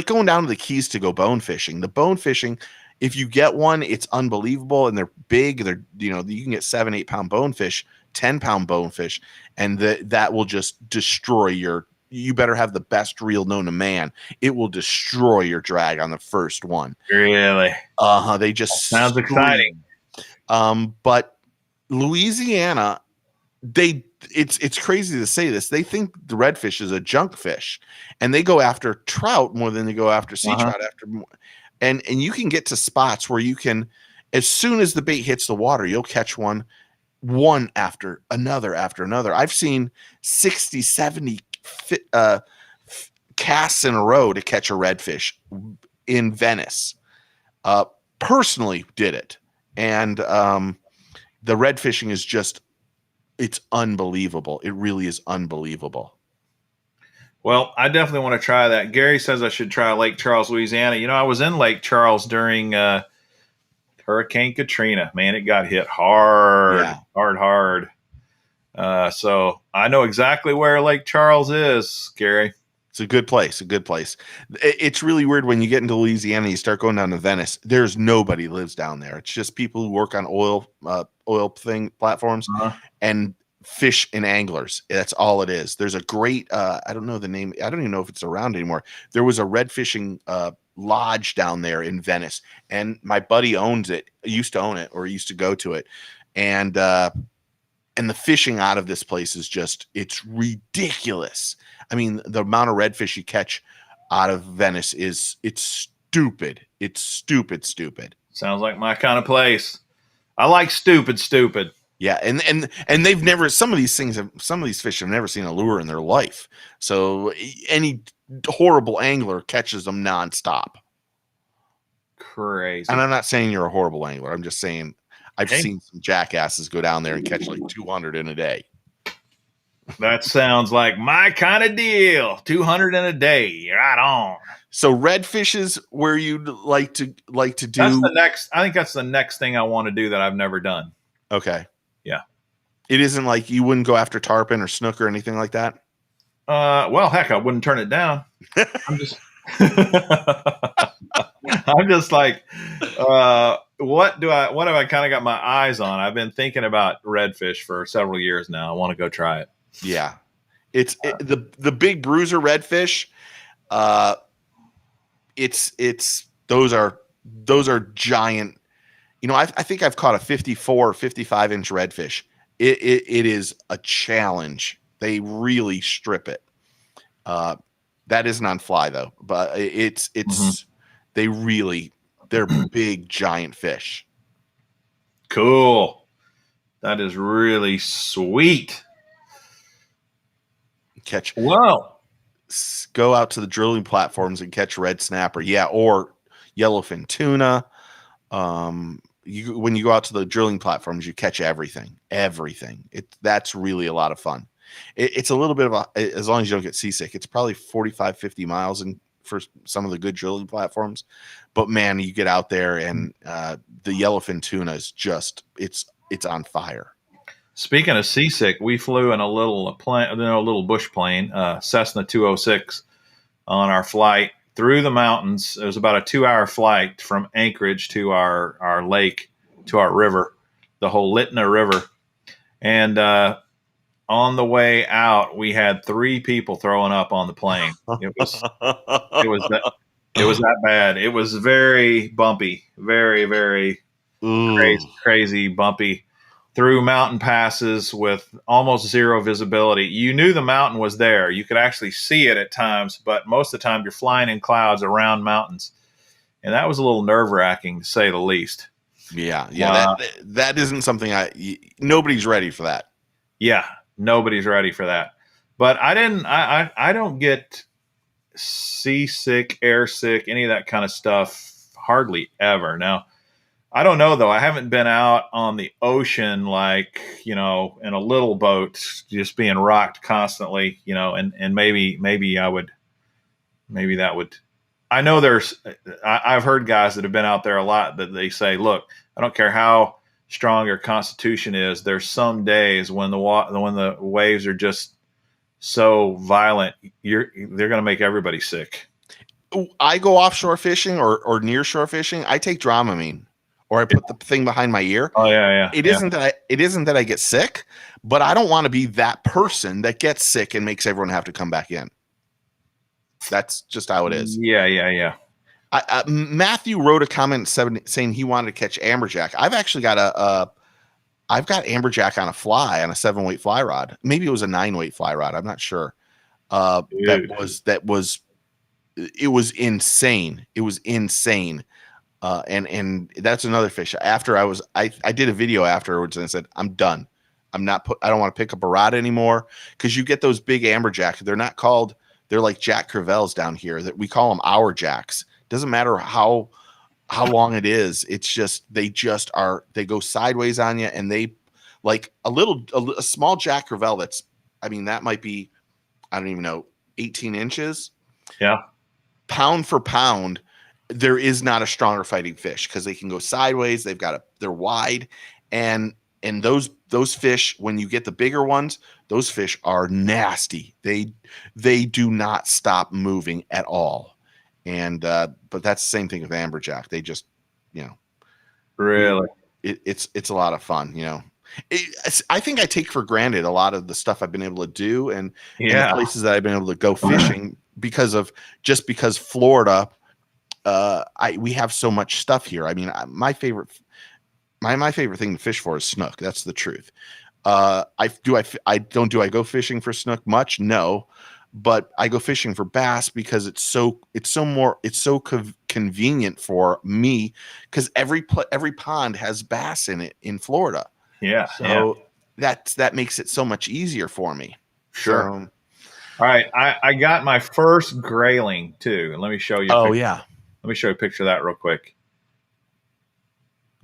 going down to the Keys to go bone fishing. The bone fishing, if you get one, it's unbelievable, and they're big. They're you can get 7-8 pound bonefish, 10-pound bonefish, and that will just destroy your. You better have the best reel known to man. It will destroy your drag on the first one. Really? They just sounds exciting. But Louisiana, it's crazy to say this. They think the redfish is a junk fish, and they go after trout more than they go after sea trout. And you can get to spots where you can, as soon as the bait hits the water, you'll catch one after another after another. I've seen 60, 70 casts in a row to catch a redfish in Venice. Personally did it. And the red fishing is just, it's unbelievable. It really is unbelievable. Well, I definitely want to try that. Gary says I should try Lake Charles, Louisiana. I was in Lake Charles during Hurricane Katrina. Man, it got hit hard, hard. So I know exactly where Lake Charles is, Gary. It's a good place. It's really weird when you get into Louisiana, you start going down to Venice. There's nobody lives down there. It's just people who work on oil platforms and fish and anglers. That's all it is. There's a great, I don't know the name. I don't even know if it's around anymore. There was a red fishing lodge down there in Venice, and my buddy owns it. Used to own it, or used to go to it. And the fishing out of this place is it's ridiculous. I mean, the amount of redfish you catch out of Venice it's stupid. It's stupid. Sounds like my kind of place. I like stupid. Yeah, and they've never, some of these fish have never seen a lure in their life. So any horrible angler catches them nonstop. Crazy. And I'm not saying you're a horrible angler. I'm just saying I've seen some jackasses go down there and catch like 200 in a day. That sounds like my kind of deal. 200 in a day. Right on. So redfish is where you'd like to do. I think that's the next thing I want to do that I've never done. Okay. Yeah. It isn't like you wouldn't go after tarpon or snook or anything like that? Well, heck, I wouldn't turn it down. I'm just like, what have I kind of got my eyes on? I've been thinking about redfish for several years now. I want to go try it. Yeah. The big bruiser redfish. Those are giant. I think I've caught a 54 or 55 inch redfish. It is a challenge. They really strip it. That isn't on fly though, but they're big giant fish. Cool. That is really sweet. Go out to the drilling platforms and catch red snapper. Yeah. Or yellowfin tuna. When you go out to the drilling platforms, you catch everything. That's really a lot of fun. It's a little bit of as long as you don't get seasick, it's probably 45, 50 miles for some of the good drilling platforms. But man, you get out there and the yellowfin tuna is just, it's on fire. Speaking of seasick, we flew in a little bush plane, Cessna 206, on our flight through the mountains. It was about a 2-hour flight from Anchorage to our lake, to our river, the whole Litna River. And on the way out, we had 3 people throwing up on the plane. It was It was that bad. It was very bumpy, very, very crazy bumpy through mountain passes with almost zero visibility. You knew the mountain was there. You could actually see it at times, but most of the time you're flying in clouds around mountains. And that was a little nerve-wracking, to say the least. Yeah. That isn't something nobody's ready for that. Yeah, nobody's ready for that. But I don't get seasick, airsick, any of that kind of stuff hardly ever. Now, I don't know though. I haven't been out on the ocean like, in a little boat just being rocked constantly, and maybe that would. I know I've heard guys that have been out there a lot that they say, look, I don't care how strong your constitution is. There's some days when the waves are just so violent, they're going to make everybody sick. I go offshore fishing or near shore fishing. I take Dramamine, or I put the thing behind my ear. Oh yeah. It isn't that I get sick, but I don't want to be that person that gets sick and makes everyone have to come back in. That's just how it is. Yeah. Matthew wrote a comment saying he wanted to catch amberjack. I've actually got I've got amberjack on a 7-weight fly rod. Maybe it was a 9-weight fly rod. I'm not sure. It was insane. It was insane. And that's another fish. After I did a video afterwards and I said, I'm done. I don't want to pick up a rod anymore, because you get those big amberjack. They're like Jack Crevalles down here, that we call them our jacks. Doesn't matter how long it is. It's just, they go sideways on you, and they like a small Jack Crevalle. that might be, I don't even know, 18 inches. Yeah. Pound for pound, there is not a stronger fighting fish, because they can go sideways. They're wide, and those fish, when you get the bigger ones, those fish are nasty. They do not stop moving at all. And but that's the same thing with amberjack. They just, really, it's a lot of fun. I think I take for granted a lot of the stuff I've been able to do, and the places that I've been able to go fishing because Florida, we have so much stuff here. I mean, my favorite thing to fish for is snook. That's the truth. I go fishing for snook much? No, but I go fishing for bass because it's so convenient for me, because every pond has bass in it in Florida. Yeah. So that makes it so much easier for me. Sure. So, all right. I got my first grayling too. And let me show you. Oh yeah. Let me show you a picture of that real quick.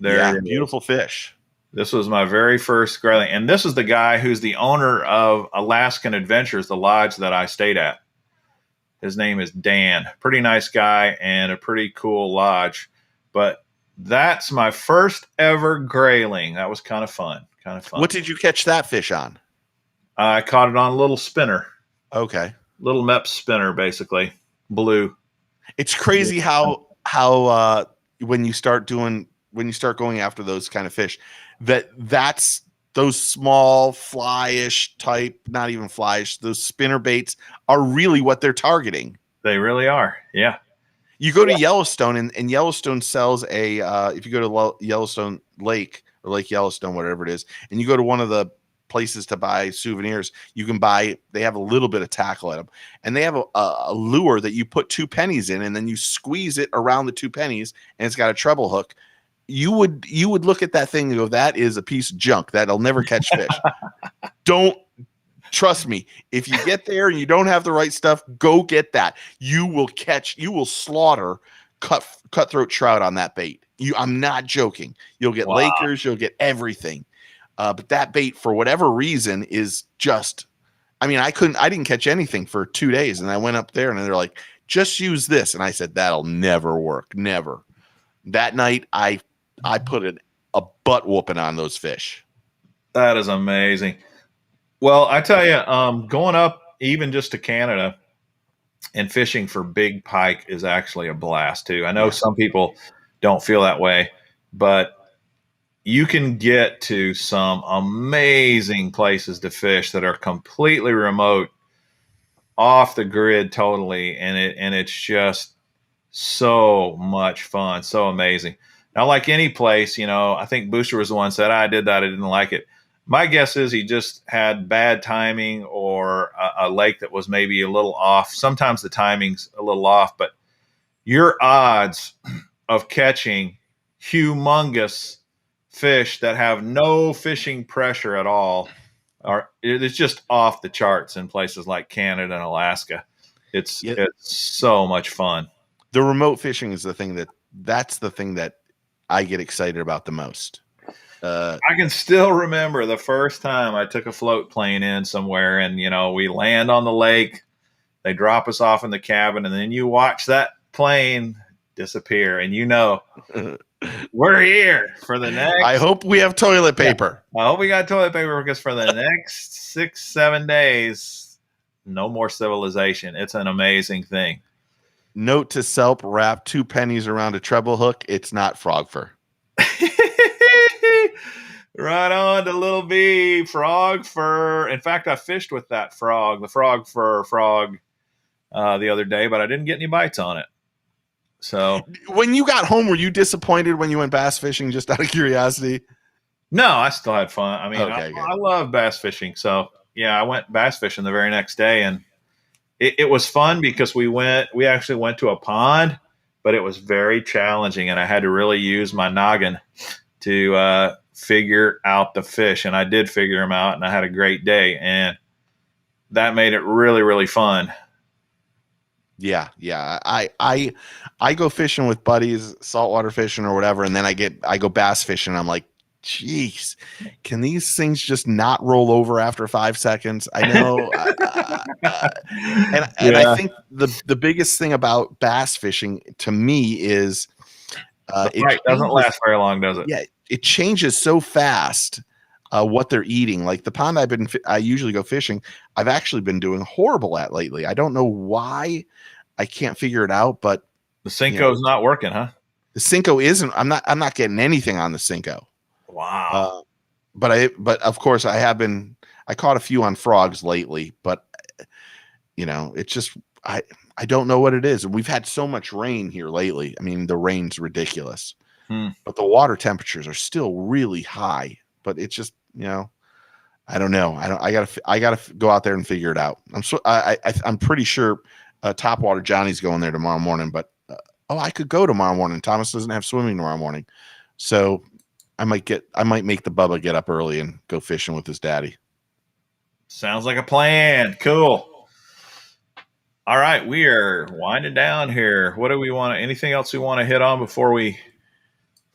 There, beautiful fish. This was my very first grayling. And this is the guy who's the owner of Alaskan Adventures, the lodge that I stayed at. His name is Dan. Pretty nice guy and a pretty cool lodge. But that's my first ever grayling. That was kind of fun. What did you catch that fish on? I caught it on a little spinner. Okay. Little Mepps spinner, basically. Blue. It's crazy how when you start going after those kind of fish, that's those small fly-ish type, not even fly-ish, those spinner baits are really what they're targeting. They really are. Yeah. You go to Yellowstone, and Yellowstone sells if you go to Yellowstone Lake or Lake Yellowstone, whatever it is, and you go to one of the places to buy souvenirs, they have a little bit of tackle at them, and they have a lure that you put 2 pennies in, and then you squeeze it around the 2 pennies, and it's got a treble hook. You would look at that thing and go, that is a piece of junk. That'll never catch fish. Don't trust me. If you get there and you don't have the right stuff, go get that. You will slaughter cutthroat trout on that bait. I'm not joking. You'll get Lakers, you'll get everything. But that bait, for whatever reason, is just, I didn't catch anything for 2 days. And I went up there and they're like, just use this. And I said, that'll never work. Never. That night, I put a butt whooping on those fish. That is amazing. Well, I tell you, going up even just to Canada and fishing for big pike is actually a blast too. I know some people don't feel that way, but you can get to some amazing places to fish that are completely remote, off the grid totally, and it's just So much fun, so amazing. Now, like any place, I think Booster was the one said, I did that, I didn't like it. My guess is he just had bad timing or a lake that was maybe a little off. Sometimes the timing's a little off, but your odds of catching humongous fish that have no fishing pressure at all it's just off the charts in places like Canada and Alaska. It's so much fun. The remote fishing is that's the thing that I get excited about the most. I can still remember the first time I took a float plane in somewhere, and we land on the lake, they drop us off in the cabin, and then you watch that plane disappear, and we're here for the next. I hope we have toilet paper. I hope we got toilet paper, because for the next 6-7 days, no more civilization. It's an amazing thing. Note to self: wrap 2 pennies around a treble hook. It's not frog fur. Right on to Little B, frog fur. In fact, I fished with that frog, the frog fur frog, the other day, but I didn't get any bites on it. So when you got home, were you disappointed when you went bass fishing, just out of curiosity? No, I still had fun. I mean, I love bass fishing. So yeah, I went bass fishing the very next day, and it was fun because we actually went to a pond, but it was very challenging, and I had to really use my noggin to figure out the fish, and I did figure them out, and I had a great day, and that made it really, really fun. Yeah. I go fishing with buddies, saltwater fishing or whatever, and then I go bass fishing. And I'm like, geez, can these things just not roll over after 5 seconds? I know. And I think the biggest thing about bass fishing to me is it doesn't last very long, does it? Yeah, it changes so fast. What they're eating, like the pond I usually go fishing, I've actually been doing horrible at lately. I don't know why. I can't figure it out, but the Cinco's not working, huh? The Cinco isn't. I'm not getting anything on the Cinco. Wow. But of course I caught a few on frogs lately, but it's just I don't know what it is. And we've had so much rain here lately. I mean, the rain's ridiculous. But the water temperatures are still really high. But it's just, I don't know. I gotta go out there and figure it out. I'm pretty sure Topwater Johnny's going there tomorrow morning, but I could go tomorrow morning. Thomas doesn't have swimming tomorrow morning, so I might make the Bubba get up early and go fishing with his daddy. Sounds like a plan. Cool. All right, we are winding down here. What do we want? Anything else we want to hit on before we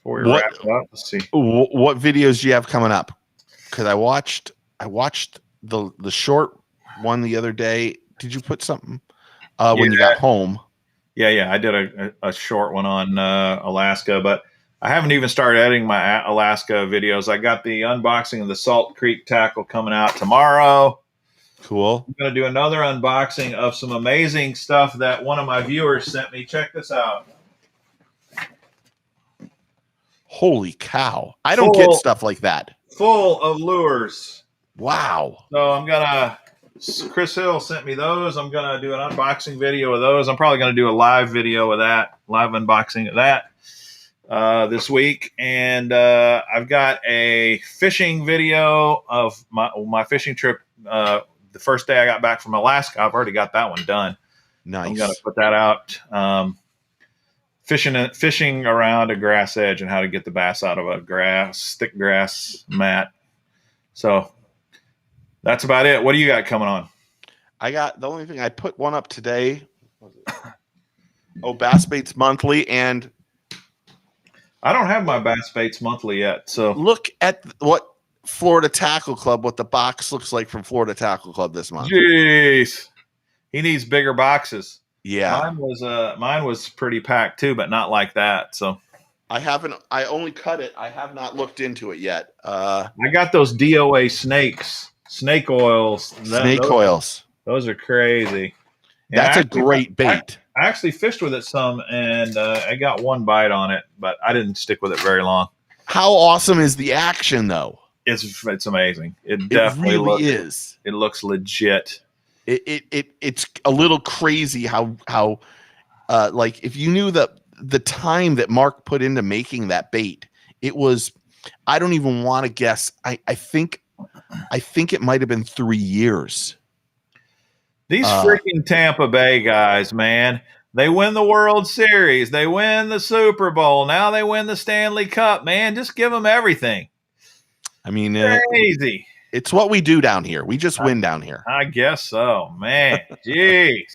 wrap it up? Let's see. What videos do you have coming up? Because I watched the short one the other day. Did you put something when you got home? Yeah. I did a short one on Alaska, but I haven't even started editing my Alaska videos. I got the unboxing of the Salt Creek tackle coming out tomorrow. Cool. I'm going to do another unboxing of some amazing stuff that one of my viewers sent me. Check this out. Holy cow. I don't get stuff like that. Full of lures. Wow. So Chris Hill sent me those. I'm going to do an unboxing video of those. I'm probably going to do a live video of that, live unboxing of that this week. And I've got a fishing video of my fishing trip. The first day I got back from Alaska, I've already got that one done. Nice. I'm going to put that out. Fishing around a grass edge and how to get the bass out of a thick grass mat. So that's about it. What do you got coming on? I got the only thing I put one up today. Bass Baits Monthly, and I don't have my Bass Baits Monthly yet. So look at what Florida Tackle Club, what the box looks like from Florida Tackle Club this month. Jeez, he needs bigger boxes. Yeah, mine was pretty packed too, but not like that. So I only cut it. I have not looked into it yet. I got those DOA snake oils. Those are crazy. And That's a great bait. I actually fished with it some, and I got one bite on it, but I didn't stick with it very long. How awesome is the action, though? It's amazing. It definitely really is. It looks legit. It's a little crazy how Like if you knew the time that Mark put into making that bait, it was, I don't even want to guess. I think it might have been 3 years. These freaking Tampa Bay guys, man. They win the World Series. They win the Super Bowl. Now they win the Stanley Cup, man. Just give them everything. I mean, crazy. It's what we do down here. We just win down here. I guess so, man. Jeez.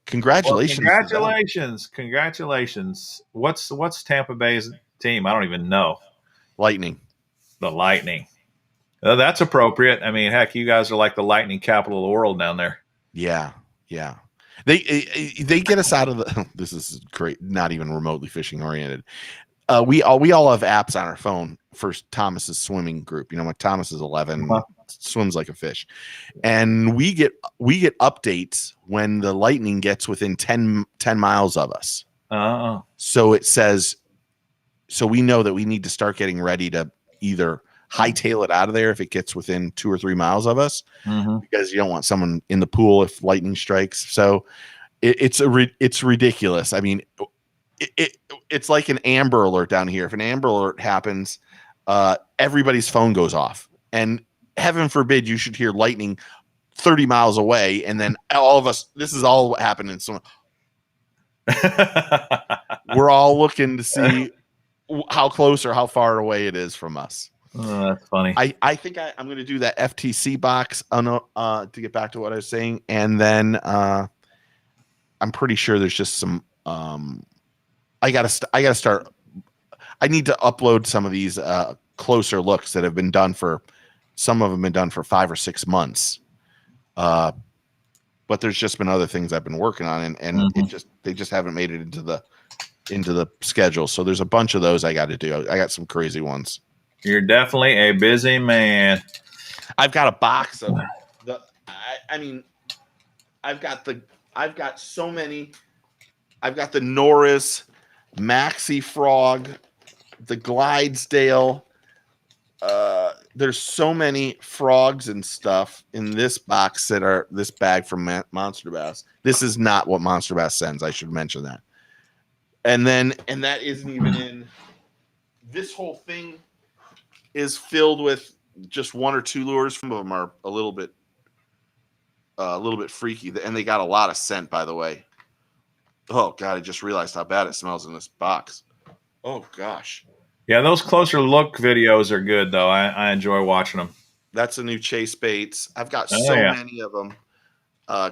Congratulations. Well, congratulations. What's Tampa Bay's team? I don't even know. Lightning. The Lightning. That's appropriate. I mean, heck, you guys are like the lightning capital of the world down there. Yeah. They get us out of the. This is great. Not even remotely fishing oriented. We all have apps on our phone for Thomas's swimming group. You know, like Thomas is 11, swims like a fish, and we get updates when the Lightning gets within 10 miles of us. So it says, so we know that we need to start getting ready to either hightail it out of there if it gets within 2 or 3 miles of us, because you don't want someone in the pool if lightning strikes. So it's ridiculous. I mean, it's like an Amber Alert down here. If an Amber Alert happens, everybody's phone goes off, and heaven forbid you should hear lightning 30 miles away, and then all of us, this is all what happened in some. We're all looking to see how close or how far away it is from us. Oh, that's funny. I think I'm going to do that FTC box to get back to what I was saying, and then I'm pretty sure there's just some. I gotta start. I need to upload some of these closer looks that have been done for. Some of them been done for 5 or 6 months, but there's just been other things I've been working on, and they just haven't made it into the schedule. So there's a bunch of those I got to do. I got some crazy ones. You're definitely a busy man. I've got a box of the. I've got so many. I've got the Norris, Maxi Frog, the Glidesdale. There's so many frogs and stuff in this box that are this bag from Monster Bass. This is not what Monster Bass sends. I should mention that. And that isn't even in. This whole thing is filled with just 1 or 2 lures. Some of them are a little bit freaky, and they got a lot of scent, by the way. Oh God, I just realized how bad it smells in this box. Oh gosh. Yeah, those closer look videos are good though. I enjoy watching them. That's a new chase baits. I've got many of them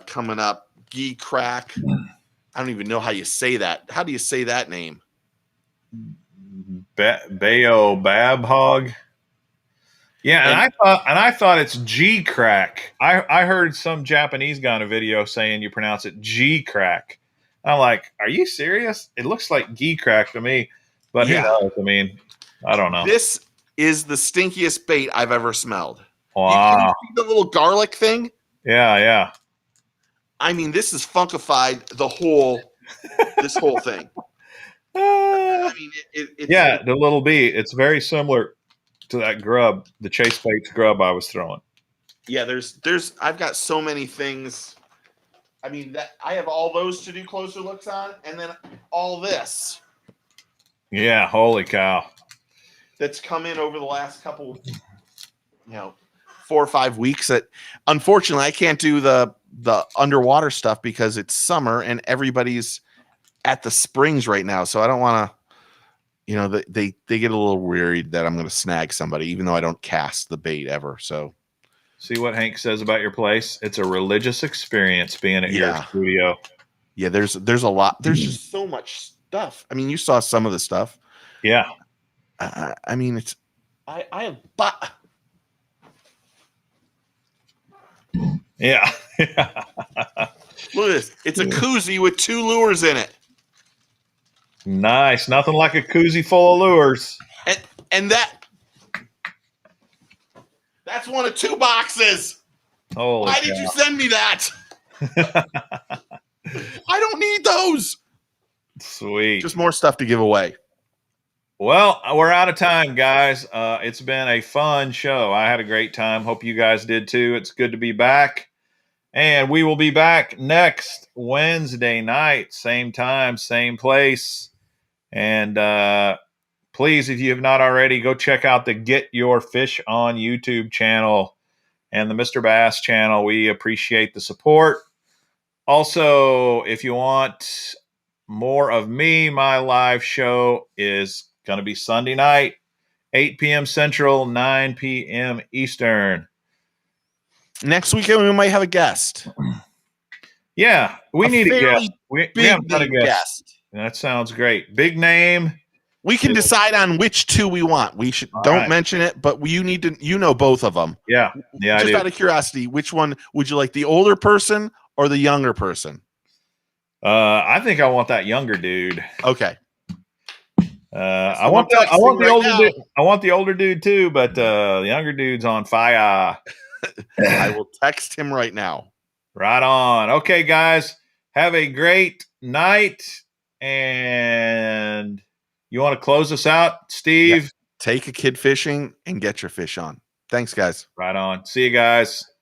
coming up. Gee Crack. I don't even know how you say that. How do you say that name? Bayo Bab Hog. Yeah, and I thought it's G Crack. I heard some Japanese guy on a video saying you pronounce it G Crack. I'm like, are you serious? It looks like G Crack to me, but who knows? I mean, I don't know. This is the stinkiest bait I've ever smelled. Wow. You see the little garlic thing? Yeah. I mean, this is funkified this whole thing. I mean, it's the little bee. It's very similar to that grub, the chase baits grub I was throwing. Yeah, I've got so many things. I mean, that I have all those to do closer looks on, and then all this. Yeah, holy cow. That's come in over the last couple, 4 or 5 weeks. That unfortunately I can't do the underwater stuff because it's summer and everybody's at the springs right now. So I don't want to, they get a little worried that I'm going to snag somebody, even though I don't cast the bait ever. So. See what Hank says about your place? It's a religious experience being at your studio. Yeah, there's a lot. There's just so much stuff. I mean, you saw some of the stuff. Yeah. I mean, it's I have Yeah. Look at this. It's a koozie with 2 lures in it. Nice. Nothing like a koozie full of lures. And that's 1 of 2 boxes. Why did you send me that? I don't need those. Sweet. Just more stuff to give away. Well, we're out of time, guys. It's been a fun show. I had a great time. Hope you guys did too. It's good to be back. And we will be back next Wednesday night, same time, same place. And please, if you have not already, go check out the Get Your Fish on YouTube channel and the Mr. Bass channel. We appreciate the support. Also, if you want more of me, my live show is going to be Sunday night, 8 p.m. Central, 9 p.m. Eastern. Next weekend we might have a guest. Yeah, we need a guest. We haven't done a guest. That sounds great. Big name. We can decide on which two we want. We should don't mention it, but you need to. You know both of them. Yeah, Just out of curiosity, which one would you like? The older person or the younger person? I think I want that younger dude. Okay. I want the older dude. I want the older dude too, but the younger dude's on fire. I will text him right now. Right on. Okay, guys, have a great night. And you want to close us out, Steve? Yeah. Take a kid fishing and get your fish on. Thanks, guys. Right on. See you guys.